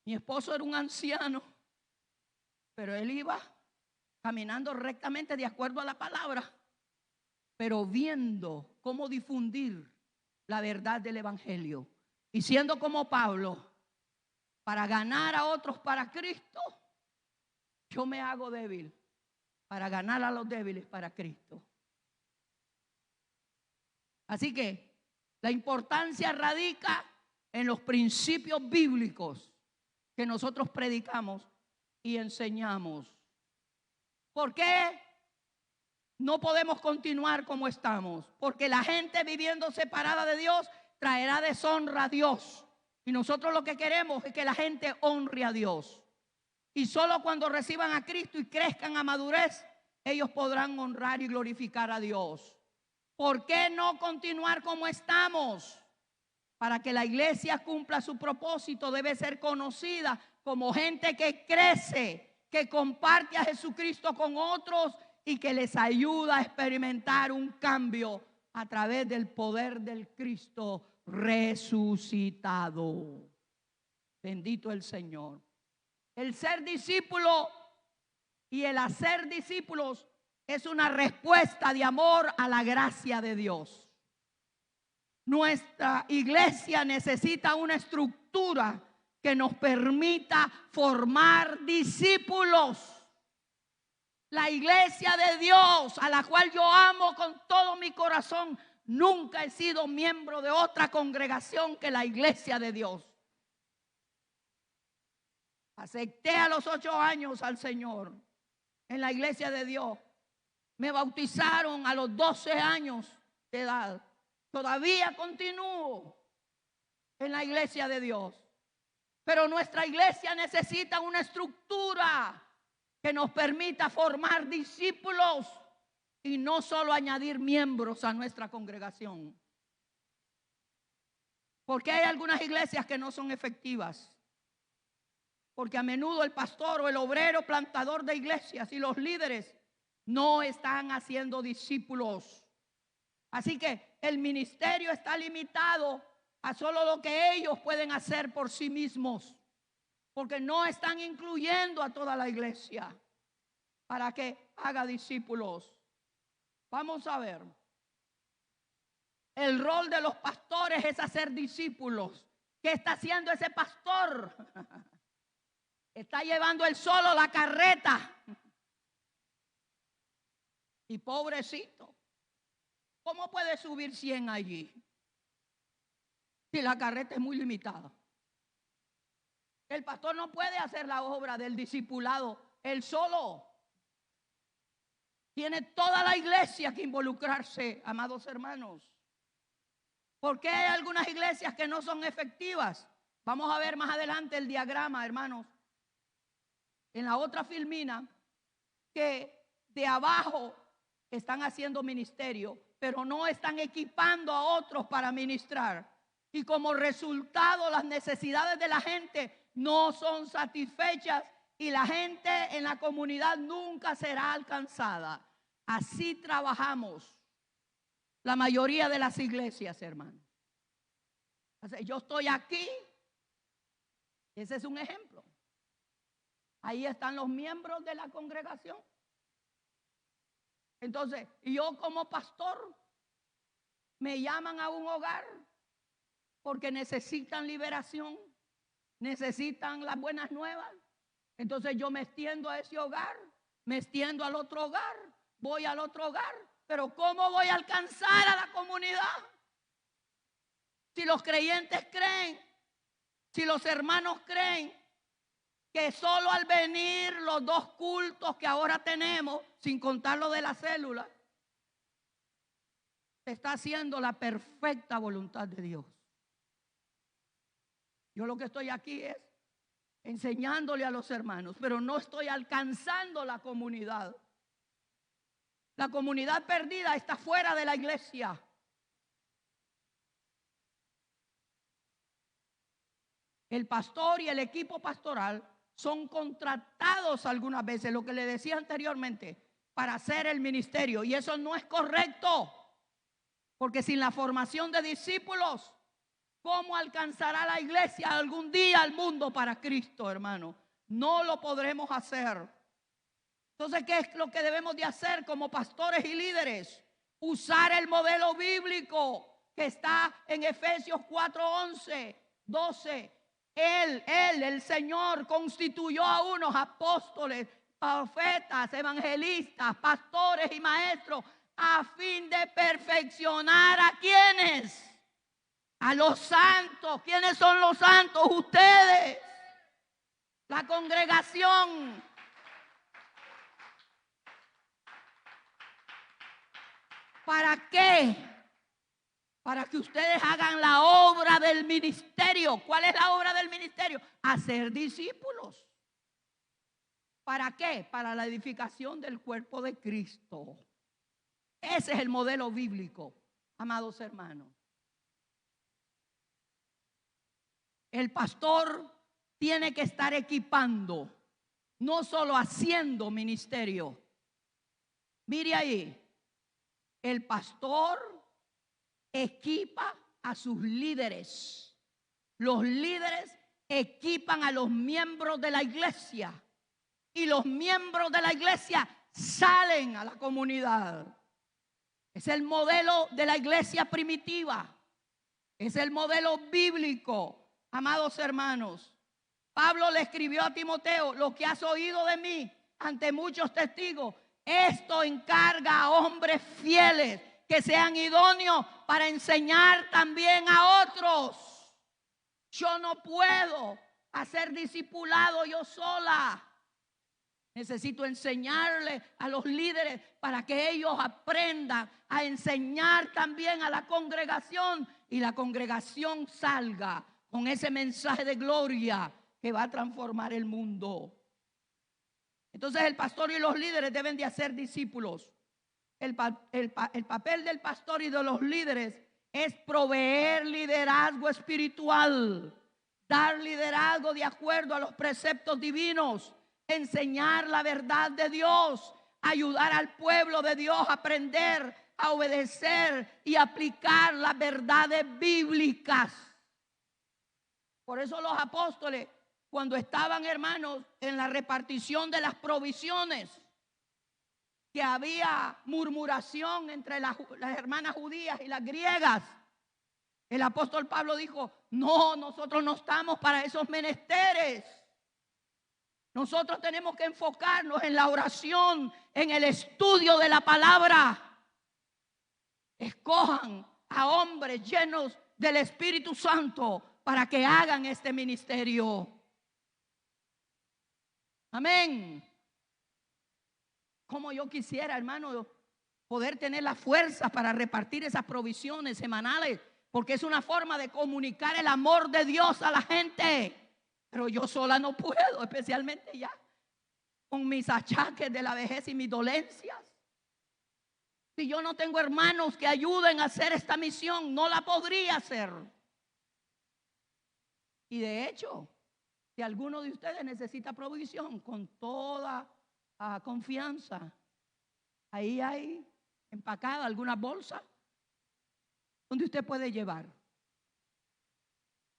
A: Mi esposo era un anciano, pero él iba caminando rectamente de acuerdo a la palabra, pero viendo cómo difundir la verdad del evangelio. Y siendo como Pablo, para ganar a otros para Cristo, yo me hago débil para ganar a los débiles para Cristo. Así que la importancia radica en los principios bíblicos que nosotros predicamos y enseñamos. ¿Por qué no podemos continuar como estamos? Porque la gente viviendo separada de Dios traerá deshonra a Dios. Y nosotros lo que queremos es que la gente honre a Dios. Y solo cuando reciban a Cristo y crezcan a madurez, ellos podrán honrar y glorificar a Dios. ¿Por qué no continuar como estamos? para que la iglesia cumpla su propósito, debe ser conocida como gente que crece, que comparte a Jesucristo con otros y que les ayuda a experimentar un cambio a través del poder del Cristo resucitado. Bendito el Señor. El ser discípulo y el hacer discípulos es una respuesta de amor a la gracia de Dios. Nuestra iglesia necesita una estructura que nos permita formar discípulos. La iglesia de Dios, a la cual yo amo con todo mi corazón, nunca he sido miembro de otra congregación que la iglesia de Dios. Acepté a los 8 años al Señor en la iglesia de Dios. Me bautizaron a los 12 años de edad. Todavía continúo en la iglesia de Dios. Pero nuestra iglesia necesita una estructura que nos permita formar discípulos y no solo añadir miembros a nuestra congregación. Porque hay algunas iglesias que no son efectivas. Porque a menudo el pastor o el obrero plantador de iglesias y los líderes no están haciendo discípulos. Así que el ministerio está limitado a solo lo que ellos pueden hacer por sí mismos, porque no están incluyendo a toda la iglesia para que haga discípulos. Vamos a ver. El rol de los pastores es hacer discípulos. ¿Qué está haciendo ese pastor? Está llevando él solo la carreta. Y pobrecito, ¿cómo puede subir 100 allí si la carreta es muy limitada? El pastor no puede hacer la obra del discipulado él solo. Tiene toda la iglesia que involucrarse, amados hermanos. ¿Por qué hay algunas iglesias que no son efectivas? Vamos a ver más adelante el diagrama, hermanos. En la otra filmina, que de abajo están haciendo ministerio, pero no están equipando a otros para ministrar. Y como resultado, las necesidades de la gente no son satisfechas y la gente en la comunidad nunca será alcanzada. Así trabajamos la mayoría de las iglesias, hermanos. Yo estoy aquí, ese es un ejemplo. Ahí están los miembros de la congregación. Entonces, yo como pastor me llaman a un hogar porque necesitan liberación, necesitan las buenas nuevas. Entonces yo me extiendo a ese hogar, me extiendo al otro hogar, voy al otro hogar. Pero ¿cómo voy a alcanzar a la comunidad? Si los creyentes creen, si los hermanos creen que solo al venir los 2 cultos que ahora tenemos, sin contar lo de la célula, se está haciendo la perfecta voluntad de Dios. Yo lo que estoy aquí es enseñándole a los hermanos, pero no estoy alcanzando la comunidad. La comunidad perdida está fuera de la iglesia. El pastor y el equipo pastoral son contratados algunas veces, lo que le decía anteriormente, para hacer el ministerio. Y eso no es correcto, porque sin la formación de discípulos, ¿cómo alcanzará la iglesia algún día al mundo para Cristo, hermano? No lo podremos hacer. Entonces, ¿qué es lo que debemos de hacer como pastores y líderes? Usar el modelo bíblico que está en Efesios 4:11, 12. El Señor constituyó a unos apóstoles, profetas, evangelistas, pastores y maestros a fin de perfeccionar ¿a quiénes? A los santos. ¿Quiénes son los santos? Ustedes, la congregación. ¿Para qué? Para que ustedes hagan la obra del ministerio. ¿Cuál es la obra del ministerio? Hacer discípulos. ¿Para qué? Para la edificación del cuerpo de Cristo. Ese es el modelo bíblico, amados hermanos. el pastor tiene que estar equipando, no solo haciendo ministerio. Mire ahí, el pastor equipa a sus líderes. Los líderes equipan a los miembros de la iglesia y los miembros de la iglesia salen a la comunidad. Es el modelo de la iglesia primitiva. Es el modelo bíblico, amados hermanos. Pablo le escribió a Timoteo: lo que has oído de mí ante muchos testigos, esto encarga a hombres fieles que sean idóneos para enseñar también a otros. Yo no puedo hacer discipulado yo sola. Necesito enseñarle a los líderes para que ellos aprendan a enseñar también a la congregación y la congregación salga con ese mensaje de gloria que va a transformar el mundo. Entonces el pastor y los líderes deben de hacer discípulos. El papel del pastor y de los líderes es proveer liderazgo espiritual, dar liderazgo de acuerdo a los preceptos divinos, enseñar la verdad de Dios, ayudar al pueblo de Dios a aprender, a obedecer y aplicar las verdades bíblicas. Por eso los apóstoles, cuando estaban, hermanos, en la repartición de las provisiones, que había murmuración entre las hermanas judías y las griegas, el apóstol Pablo dijo: no, nosotros no estamos para esos menesteres. Nosotros tenemos que enfocarnos en la oración, en el estudio de la palabra. Escojan a hombres llenos del Espíritu Santo para que hagan este ministerio. Amén. Como yo quisiera, hermano, poder tener la fuerza para repartir esas provisiones semanales, porque es una forma de comunicar el amor de Dios a la gente. Pero yo sola no puedo, especialmente ya con mis achaques de la vejez y mis dolencias. Si yo no tengo hermanos que ayuden a hacer esta misión, no la podría hacer. Y de hecho, si alguno de ustedes necesita provisión, con toda confianza, ahí hay empacada alguna bolsa donde usted puede llevar,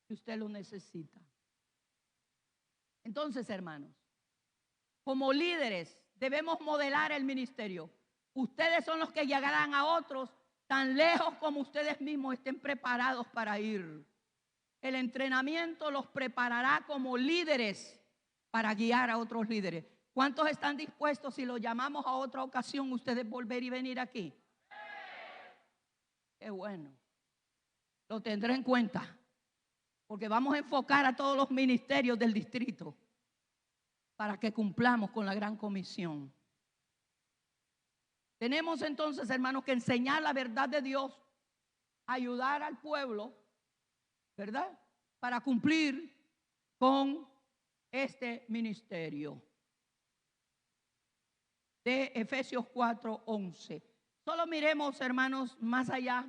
A: si usted lo necesita. Entonces, hermanos, como líderes debemos modelar el ministerio. Ustedes son los que llegarán a otros tan lejos como ustedes mismos estén preparados para ir. El entrenamiento los preparará como líderes para guiar a otros líderes. ¿Cuántos están dispuestos, si lo llamamos a otra ocasión, ustedes volver y venir aquí? Qué bueno. Lo tendré en cuenta, porque vamos a enfocar a todos los ministerios del distrito para que cumplamos con la gran comisión. Tenemos entonces, hermanos, que enseñar la verdad de Dios, ayudar al pueblo, ¿verdad?, para cumplir con este ministerio. De Efesios 4:11. Solo miremos, hermanos, más allá.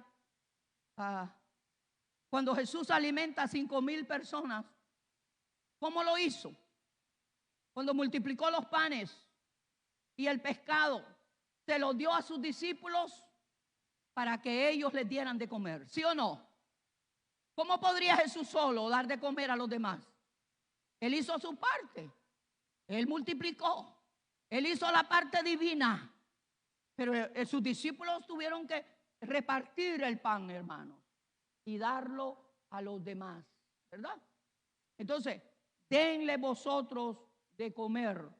A: Cuando Jesús alimenta a 5,000 personas, ¿cómo lo hizo? Cuando multiplicó los panes y el pescado, se los dio a sus discípulos para que ellos les dieran de comer, ¿sí o no? ¿Cómo podría Jesús solo dar de comer a los demás? Él hizo su parte, Él multiplicó, Él hizo la parte divina, pero sus discípulos tuvieron que repartir el pan, hermanos, y darlo a los demás, ¿verdad? Entonces, denle vosotros de comer.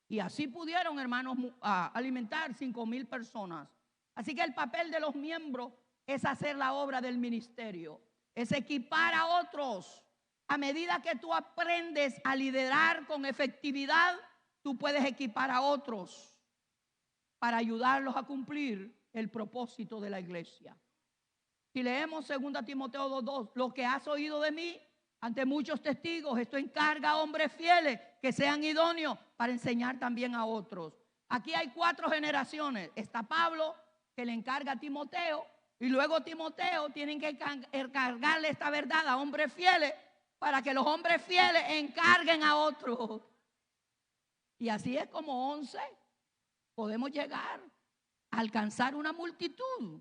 A: Y así pudieron, hermanos, alimentar 5,000 personas. Así que el papel de los miembros es hacer la obra del ministerio, es equipar a otros. A medida que tú aprendes a liderar con efectividad, tú puedes equipar a otros para ayudarlos a cumplir el propósito de la iglesia. Si leemos 2 Timoteo 2:2, lo que has oído de mí ante muchos testigos, esto encarga a hombres fieles que sean idóneos para enseñar también a otros. Aquí hay 4 generaciones. Está Pablo, que le encarga a Timoteo, y luego Timoteo tiene que encargarle esta verdad a hombres fieles para que los hombres fieles encarguen a otros. Y así es como 11 podemos llegar a alcanzar una multitud,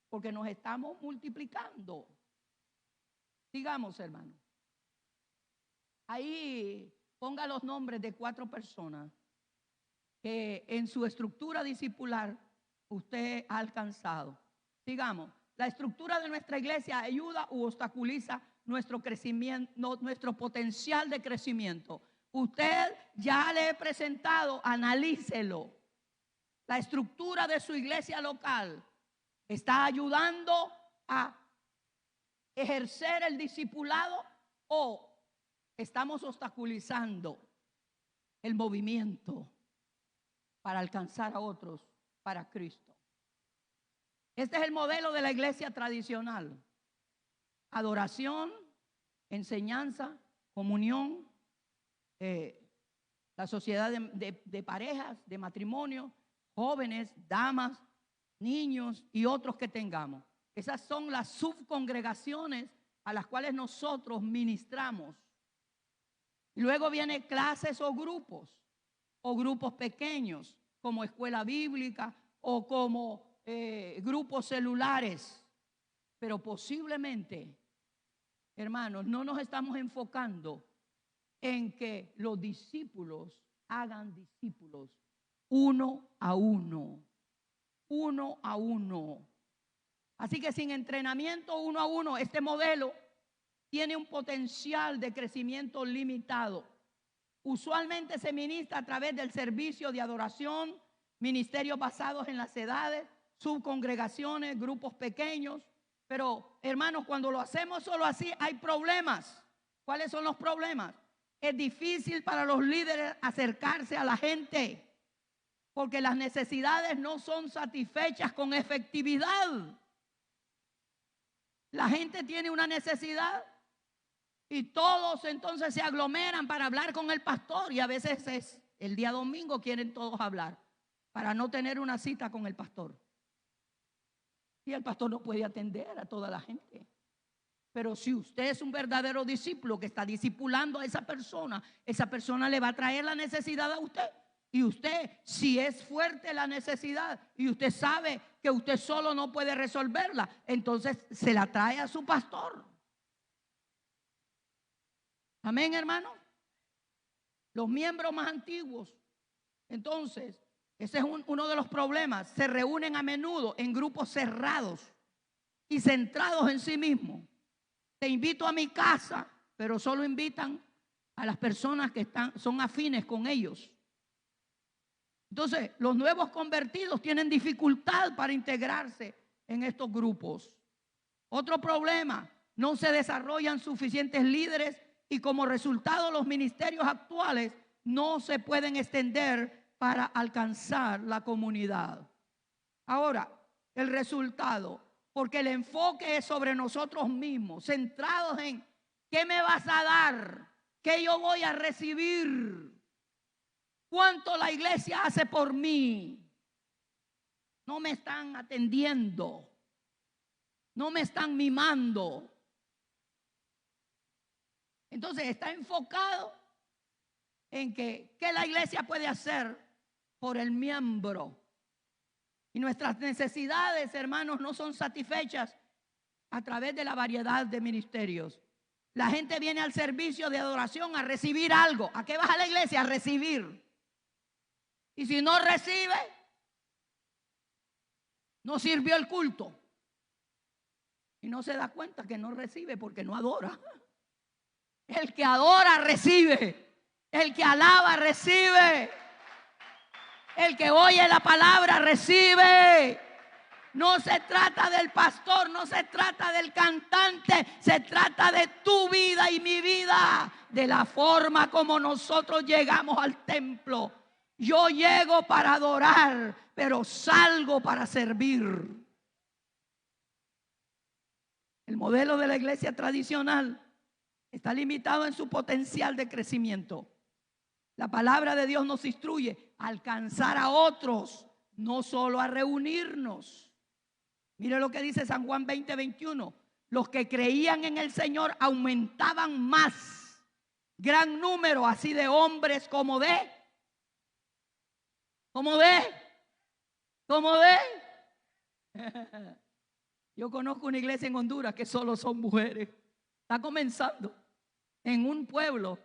A: porque nos estamos multiplicando. Digamos, hermano, ahí ponga los nombres de 4 personas que en su estructura discipular usted ha alcanzado. Digamos, la estructura de nuestra iglesia ayuda u obstaculiza nuestro crecimiento, nuestro potencial de crecimiento. Usted ya le he presentado, analícelo. La estructura de su iglesia local está ayudando a ejercer el discipulado o estamos obstaculizando el movimiento para alcanzar a otros para Cristo. Este es el modelo de la iglesia tradicional: adoración, enseñanza, comunión, la sociedad de parejas, de matrimonio, jóvenes, damas, niños y otros que tengamos. Esas son las subcongregaciones a las cuales nosotros ministramos. Luego vienen clases o grupos pequeños, como escuela bíblica o como grupos celulares. Pero posiblemente, hermanos, no nos estamos enfocando en que los discípulos hagan discípulos uno a uno. Así que sin entrenamiento uno a uno, este modelo tiene un potencial de crecimiento limitado. Usualmente se ministra a través del servicio de adoración, ministerios basados en las edades, subcongregaciones, grupos pequeños. Pero, hermanos, cuando lo hacemos solo así, hay problemas. ¿Cuáles son los problemas? Es difícil para los líderes acercarse a la gente, porque las necesidades no son satisfechas con efectividad. La gente tiene una necesidad y todos entonces se aglomeran para hablar con el pastor, y a veces es el día domingo quieren todos hablar para no tener una cita con el pastor. Y el pastor no puede atender a toda la gente. Pero si usted es un verdadero discípulo que está discipulando a esa persona le va a traer la necesidad a usted. Y usted, si es fuerte la necesidad y usted sabe que usted solo no puede resolverla, entonces se la trae a su pastor. Amén, hermano. Los miembros más antiguos, entonces, ese es uno de los problemas. Se reúnen a menudo en grupos cerrados y centrados en sí mismos. Te invito a mi casa, pero solo invitan a las personas que son afines con ellos. Entonces, los nuevos convertidos tienen dificultad para integrarse en estos grupos. Otro problema, no se desarrollan suficientes líderes y como resultado los ministerios actuales no se pueden extender para alcanzar la comunidad. Ahora, el resultado, porque el enfoque es sobre nosotros mismos, centrados en ¿qué me vas a dar? ¿Qué yo voy a recibir? ¿Cuánto la iglesia hace por mí? No me están atendiendo, no me están mimando. Entonces está enfocado en que ¿qué la iglesia puede hacer por el miembro? Y nuestras necesidades, hermanos, no son satisfechas a través de la variedad de ministerios. La gente viene al servicio de adoración a recibir algo. ¿A qué vas a la iglesia? A recibir. Y si no recibe, no sirvió el culto. Y no se da cuenta que no recibe porque no adora. El que adora recibe. El que alaba recibe. El que oye la palabra recibe. No se trata del pastor, no se trata del cantante, se trata de tu vida y mi vida, de la forma como nosotros llegamos al templo. Yo llego para adorar, pero salgo para servir. El modelo de la iglesia tradicional está limitado en su potencial de crecimiento. La palabra de Dios nos instruye a alcanzar a otros, no solo a reunirnos. Mire lo que dice San Juan 20:21. los que creían en el Señor aumentaban más. Gran número así de hombres como de Yo conozco una iglesia en Honduras que solo son mujeres. Está comenzando en un pueblo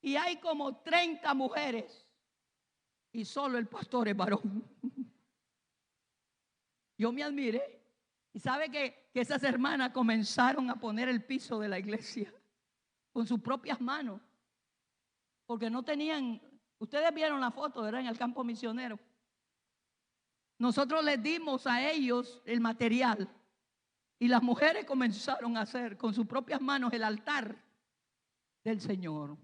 A: y hay como 30 mujeres y solo el pastor es varón. Yo me admiré. Y sabe que esas hermanas comenzaron a poner el piso de la iglesia con sus propias manos, porque no tenían. Ustedes vieron la foto, ¿verdad? En el campo misionero. Nosotros les dimos a ellos el material y las mujeres comenzaron a hacer con sus propias manos el altar del Señor.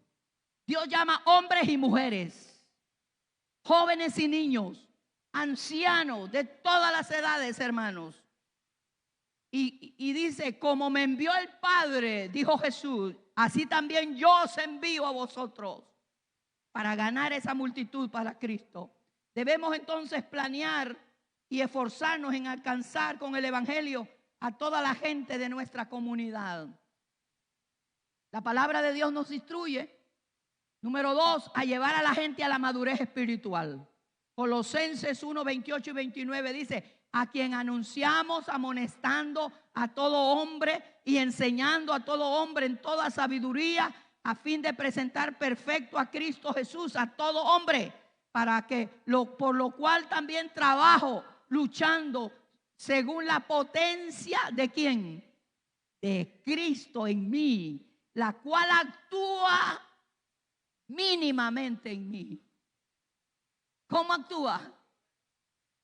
A: Dios llama hombres y mujeres, jóvenes y niños, ancianos de todas las edades, hermanos. Y dice, como me envió el Padre, dijo Jesús, así también yo os envío a vosotros para ganar esa multitud para Cristo. Debemos entonces planear y esforzarnos en alcanzar con el Evangelio a toda la gente de nuestra comunidad. La palabra de Dios nos instruye, número 2, a llevar a la gente a la madurez espiritual. Colosenses 1, 28 y 29 dice, a quien anunciamos amonestando a todo hombre y enseñando a todo hombre en toda sabiduría, a fin de presentar perfecto a Cristo Jesús, a todo hombre, para que por lo cual también trabajo luchando según la potencia de ¿quién? De Cristo en mí, la cual actúa mínimamente en mí. ¿Cómo actúa?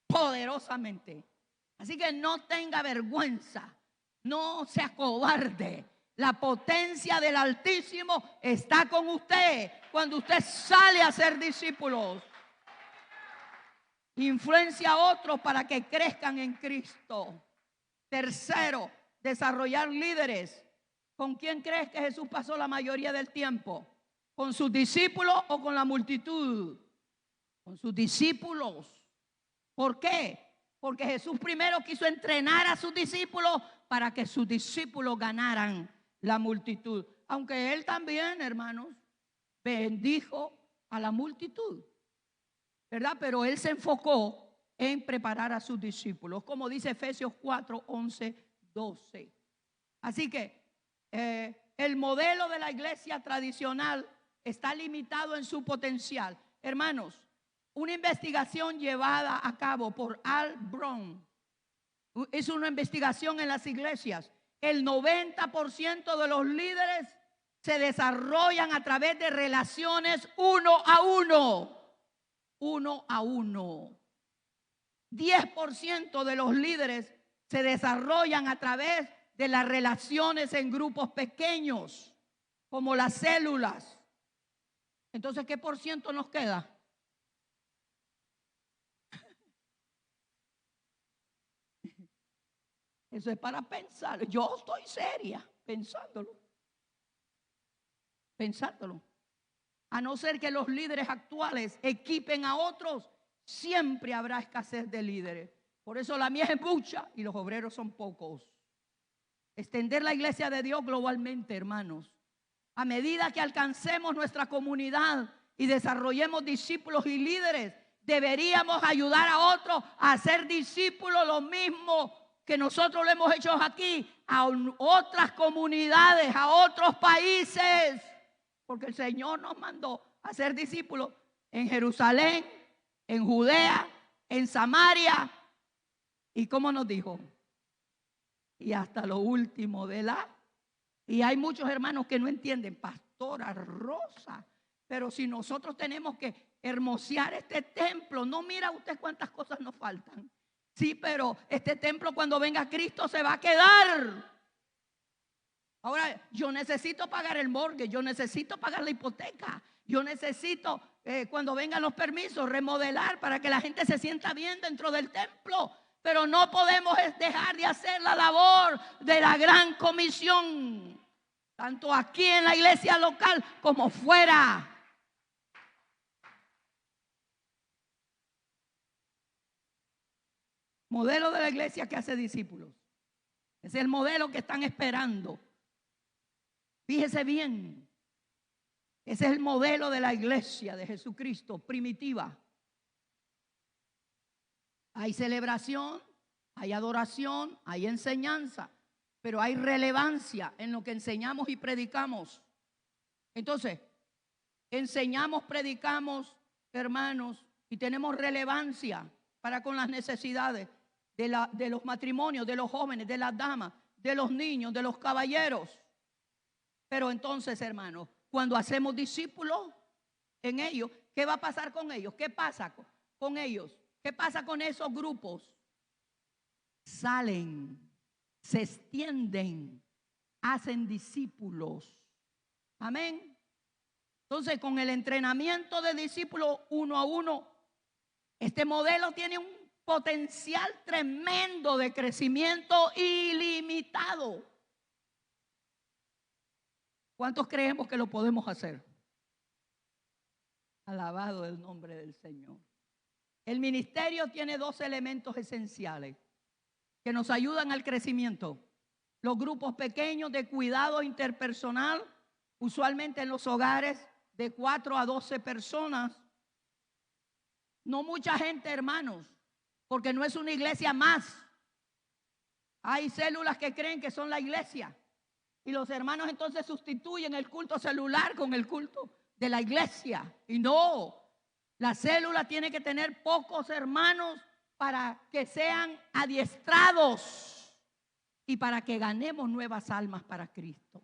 A: Poderosamente. Así que no tenga vergüenza, no sea cobarde. La potencia del Altísimo está con usted cuando usted sale a ser discípulos. Influencia a otros para que crezcan en Cristo. Tercero, desarrollar líderes. ¿Con quién crees que Jesús pasó la mayoría del tiempo? ¿Con sus discípulos o con la multitud? Con sus discípulos. ¿Por qué? Porque Jesús primero quiso entrenar a sus discípulos para que sus discípulos ganaran la multitud. Aunque Él también, hermanos, bendijo a la multitud, ¿verdad? Pero Él se enfocó en preparar a sus discípulos, como dice Efesios 4, 11, 12. Así que el modelo de la iglesia tradicional está limitado en su potencial. Hermanos, una investigación llevada a cabo por Al Brown es una investigación en las iglesias. El 90% de los líderes se desarrollan a través de relaciones uno a uno. 10% de los líderes se desarrollan a través de las relaciones en grupos pequeños, como las células. Entonces, ¿qué por ciento nos queda? Eso es para pensar. Yo estoy seria pensándolo. A no ser que los líderes actuales equipen a otros, siempre habrá escasez de líderes. Por eso la mies es mucha y los obreros son pocos. Extender la iglesia de Dios globalmente, hermanos. A medida que alcancemos nuestra comunidad y desarrollemos discípulos y líderes, deberíamos ayudar a otros a ser discípulos, lo mismo que nosotros lo hemos hecho aquí, a otras comunidades, a otros países. Porque el Señor nos mandó a ser discípulos en Jerusalén, en Judea, en Samaria. ¿Y cómo nos dijo? Y hasta lo último de la. Y hay muchos hermanos que no entienden, Pastora Rosa, pero si nosotros tenemos que hermosear este templo, no mira usted cuántas cosas nos faltan. Sí, pero este templo cuando venga Cristo se va a quedar. Ahora, yo necesito pagar el mortgage, yo necesito pagar la hipoteca, yo necesito, cuando vengan los permisos, remodelar para que la gente se sienta bien dentro del templo. Pero no podemos dejar de hacer la labor de la gran comisión, tanto aquí en la iglesia local como fuera. Modelo de la iglesia que hace discípulos. Es el modelo que están esperando. Fíjese bien. Ese es el modelo de la iglesia de Jesucristo, primitiva. Hay celebración, hay adoración, hay enseñanza, pero hay relevancia en lo que enseñamos y predicamos. Entonces, enseñamos, predicamos, hermanos, y tenemos relevancia para con las necesidades de los matrimonios, de los jóvenes, de las damas, de los niños, de los caballeros. Pero entonces, hermanos, cuando hacemos discípulos en ellos, ¿qué va a pasar con ellos? ¿Qué pasa con ellos? ¿Qué pasa con esos grupos? Salen, se extienden, hacen discípulos. Amén. Entonces, con el entrenamiento de discípulos uno a uno, este modelo tiene un potencial tremendo de crecimiento ilimitado. ¿Cuántos creemos que lo podemos hacer? Alabado el nombre del Señor. El ministerio tiene dos elementos esenciales que nos ayudan al crecimiento. Los grupos pequeños de cuidado interpersonal, usualmente en los hogares de 4 a 12 personas. No mucha gente, hermanos, porque no es una iglesia más. Hay células que creen que son la iglesia. Y los hermanos entonces sustituyen el culto celular con el culto de la iglesia. Y no, la célula tiene que tener pocos hermanos para que sean adiestrados y para que ganemos nuevas almas para Cristo,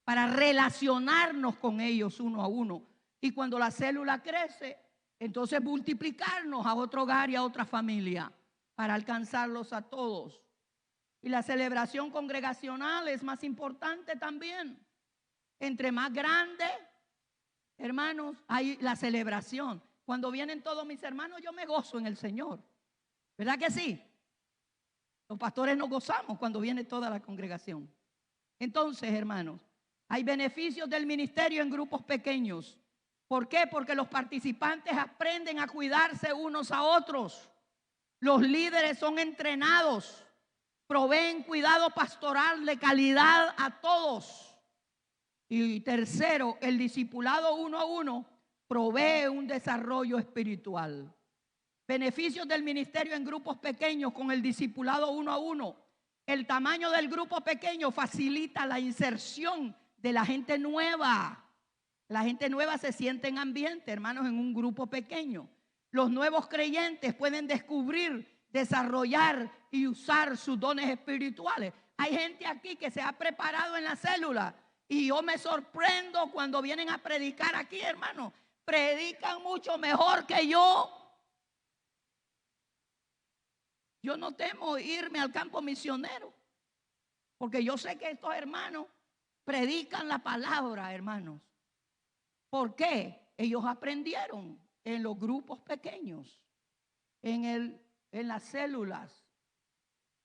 A: para relacionarnos con ellos uno a uno. Y cuando la célula crece, entonces multiplicarnos a otro hogar y a otra familia para alcanzarlos a todos. Y la celebración congregacional es más importante también. Entre más grande, hermanos, hay la celebración. Cuando vienen todos mis hermanos, yo me gozo en el Señor. ¿Verdad que sí? Los pastores nos gozamos cuando viene toda la congregación. Entonces, hermanos, hay beneficios del ministerio en grupos pequeños. ¿Por qué? Porque los participantes aprenden a cuidarse unos a otros. Los líderes son entrenados. Proveen cuidado pastoral de calidad a todos. Y tercero, el discipulado uno a uno provee un desarrollo espiritual. Beneficios del ministerio en grupos pequeños con el discipulado uno a uno. El tamaño del grupo pequeño facilita la inserción de la gente nueva. La gente nueva se siente en ambiente, hermanos, en un grupo pequeño. Los nuevos creyentes pueden descubrir, desarrollar y usar sus dones espirituales. Hay gente aquí que se ha preparado en la célula y yo me sorprendo cuando vienen a predicar aquí, hermano. Predican mucho mejor que yo. Yo no temo irme al campo misionero porque yo sé que estos hermanos predican la palabra, hermanos. ¿Por qué? Ellos aprendieron en los grupos pequeños, en las células.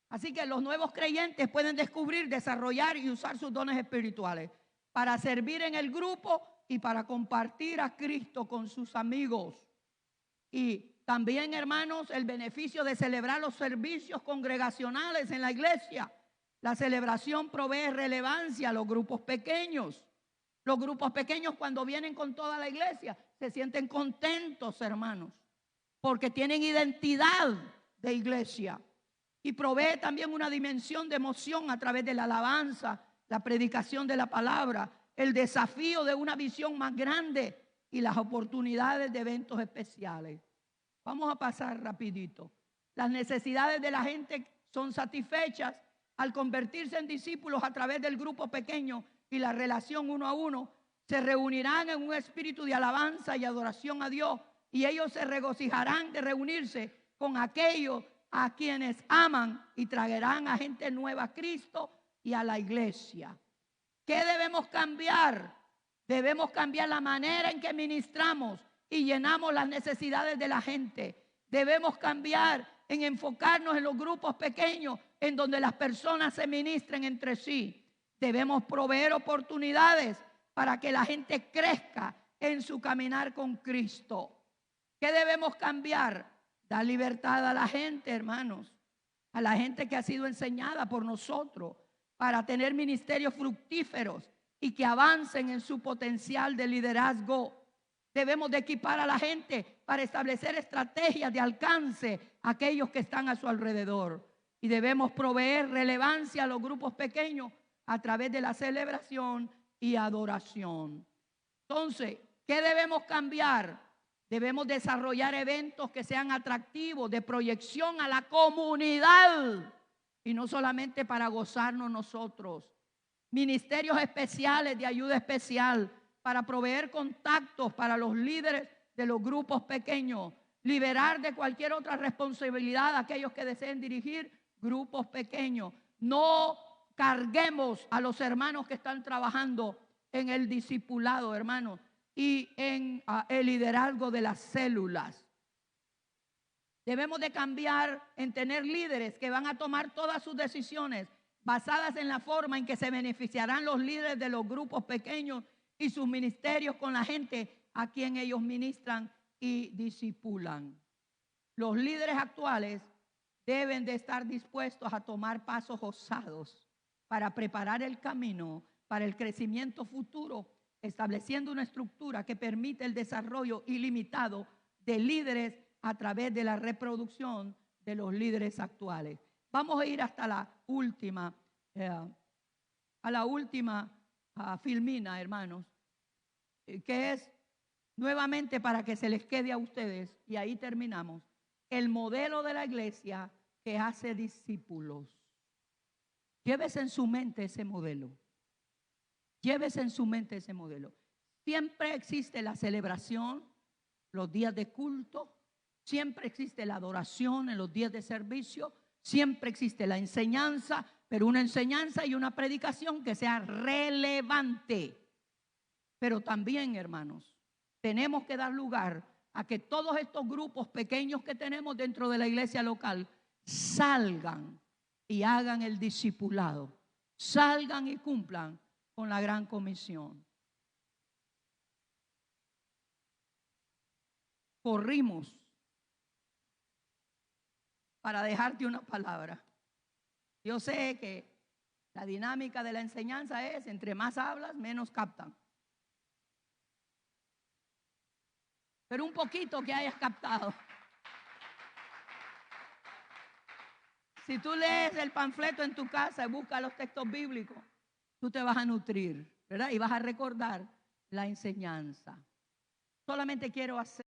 A: Así que los nuevos creyentes pueden descubrir, desarrollar y usar sus dones espirituales para servir en el grupo y para compartir a Cristo con sus amigos. Y también, hermanos, el beneficio de celebrar los servicios congregacionales en la iglesia. La celebración provee relevancia a los grupos pequeños. Los grupos pequeños, cuando vienen con toda la iglesia, se sienten contentos, hermanos, porque tienen identidad de iglesia. Y provee también una dimensión de emoción a través de la alabanza, la predicación de la palabra, el desafío de una visión más grande y las oportunidades de eventos especiales. Vamos a pasar rapidito. Las necesidades de la gente son satisfechas al convertirse en discípulos a través del grupo pequeño y la relación uno a uno. Se reunirán en un espíritu de alabanza y adoración a Dios, y ellos se regocijarán de reunirse con aquellos a quienes aman y traerán a gente nueva a Cristo y a la iglesia. ¿Qué debemos cambiar? Debemos cambiar la manera en que ministramos y llenamos las necesidades de la gente. Debemos cambiar en enfocarnos en los grupos pequeños en donde las personas se ministren entre sí. Debemos proveer oportunidades para que la gente crezca en su caminar con Cristo. ¿Qué debemos cambiar? Dar libertad a la gente, hermanos. a la gente que ha sido enseñada por nosotros para tener ministerios fructíferos y que avancen en su potencial de liderazgo. Debemos de equipar a la gente para establecer estrategias de alcance a aquellos que están a su alrededor. Y debemos proveer relevancia a los grupos pequeños a través de la celebración y adoración. Entonces, ¿qué debemos cambiar? Debemos desarrollar eventos que sean atractivos, de proyección a la comunidad y no solamente para gozarnos nosotros. Ministerios especiales de ayuda especial para proveer contactos para los líderes de los grupos pequeños, liberar de cualquier otra responsabilidad a aquellos que deseen dirigir grupos pequeños. No carguemos a los hermanos que están trabajando en el discipulado, hermanos, y en el liderazgo de las células. Debemos de cambiar en tener líderes que van a tomar todas sus decisiones basadas en la forma en que se beneficiarán los líderes de los grupos pequeños y sus ministerios con la gente a quien ellos ministran y discipulan. Los líderes actuales deben de estar dispuestos a tomar pasos osados para preparar el camino para el crecimiento futuro, estableciendo una estructura que permite el desarrollo ilimitado de líderes a través de la reproducción de los líderes actuales. Vamos a ir hasta la última, filmina, hermanos, que es nuevamente para que se les quede a ustedes, y ahí terminamos, el modelo de la iglesia que hace discípulos. Llévese en su mente ese modelo. Llévese en su mente ese modelo. Siempre existe la celebración, los días de culto, siempre existe la adoración en los días de servicio, siempre existe la enseñanza, pero una enseñanza y una predicación que sea relevante. Pero también, hermanos, tenemos que dar lugar a que todos estos grupos pequeños que tenemos dentro de la iglesia local salgan y hagan el discipulado, salgan y cumplan con la gran comisión. Corrimos para dejarte una palabra. Yo sé que la dinámica de la enseñanza es, entre más hablas, menos captan. Pero un poquito que hayas captado. Si tú lees el panfleto en tu casa y buscas los textos bíblicos, tú te vas a nutrir, ¿verdad? Y vas a recordar la enseñanza. Solamente quiero hacer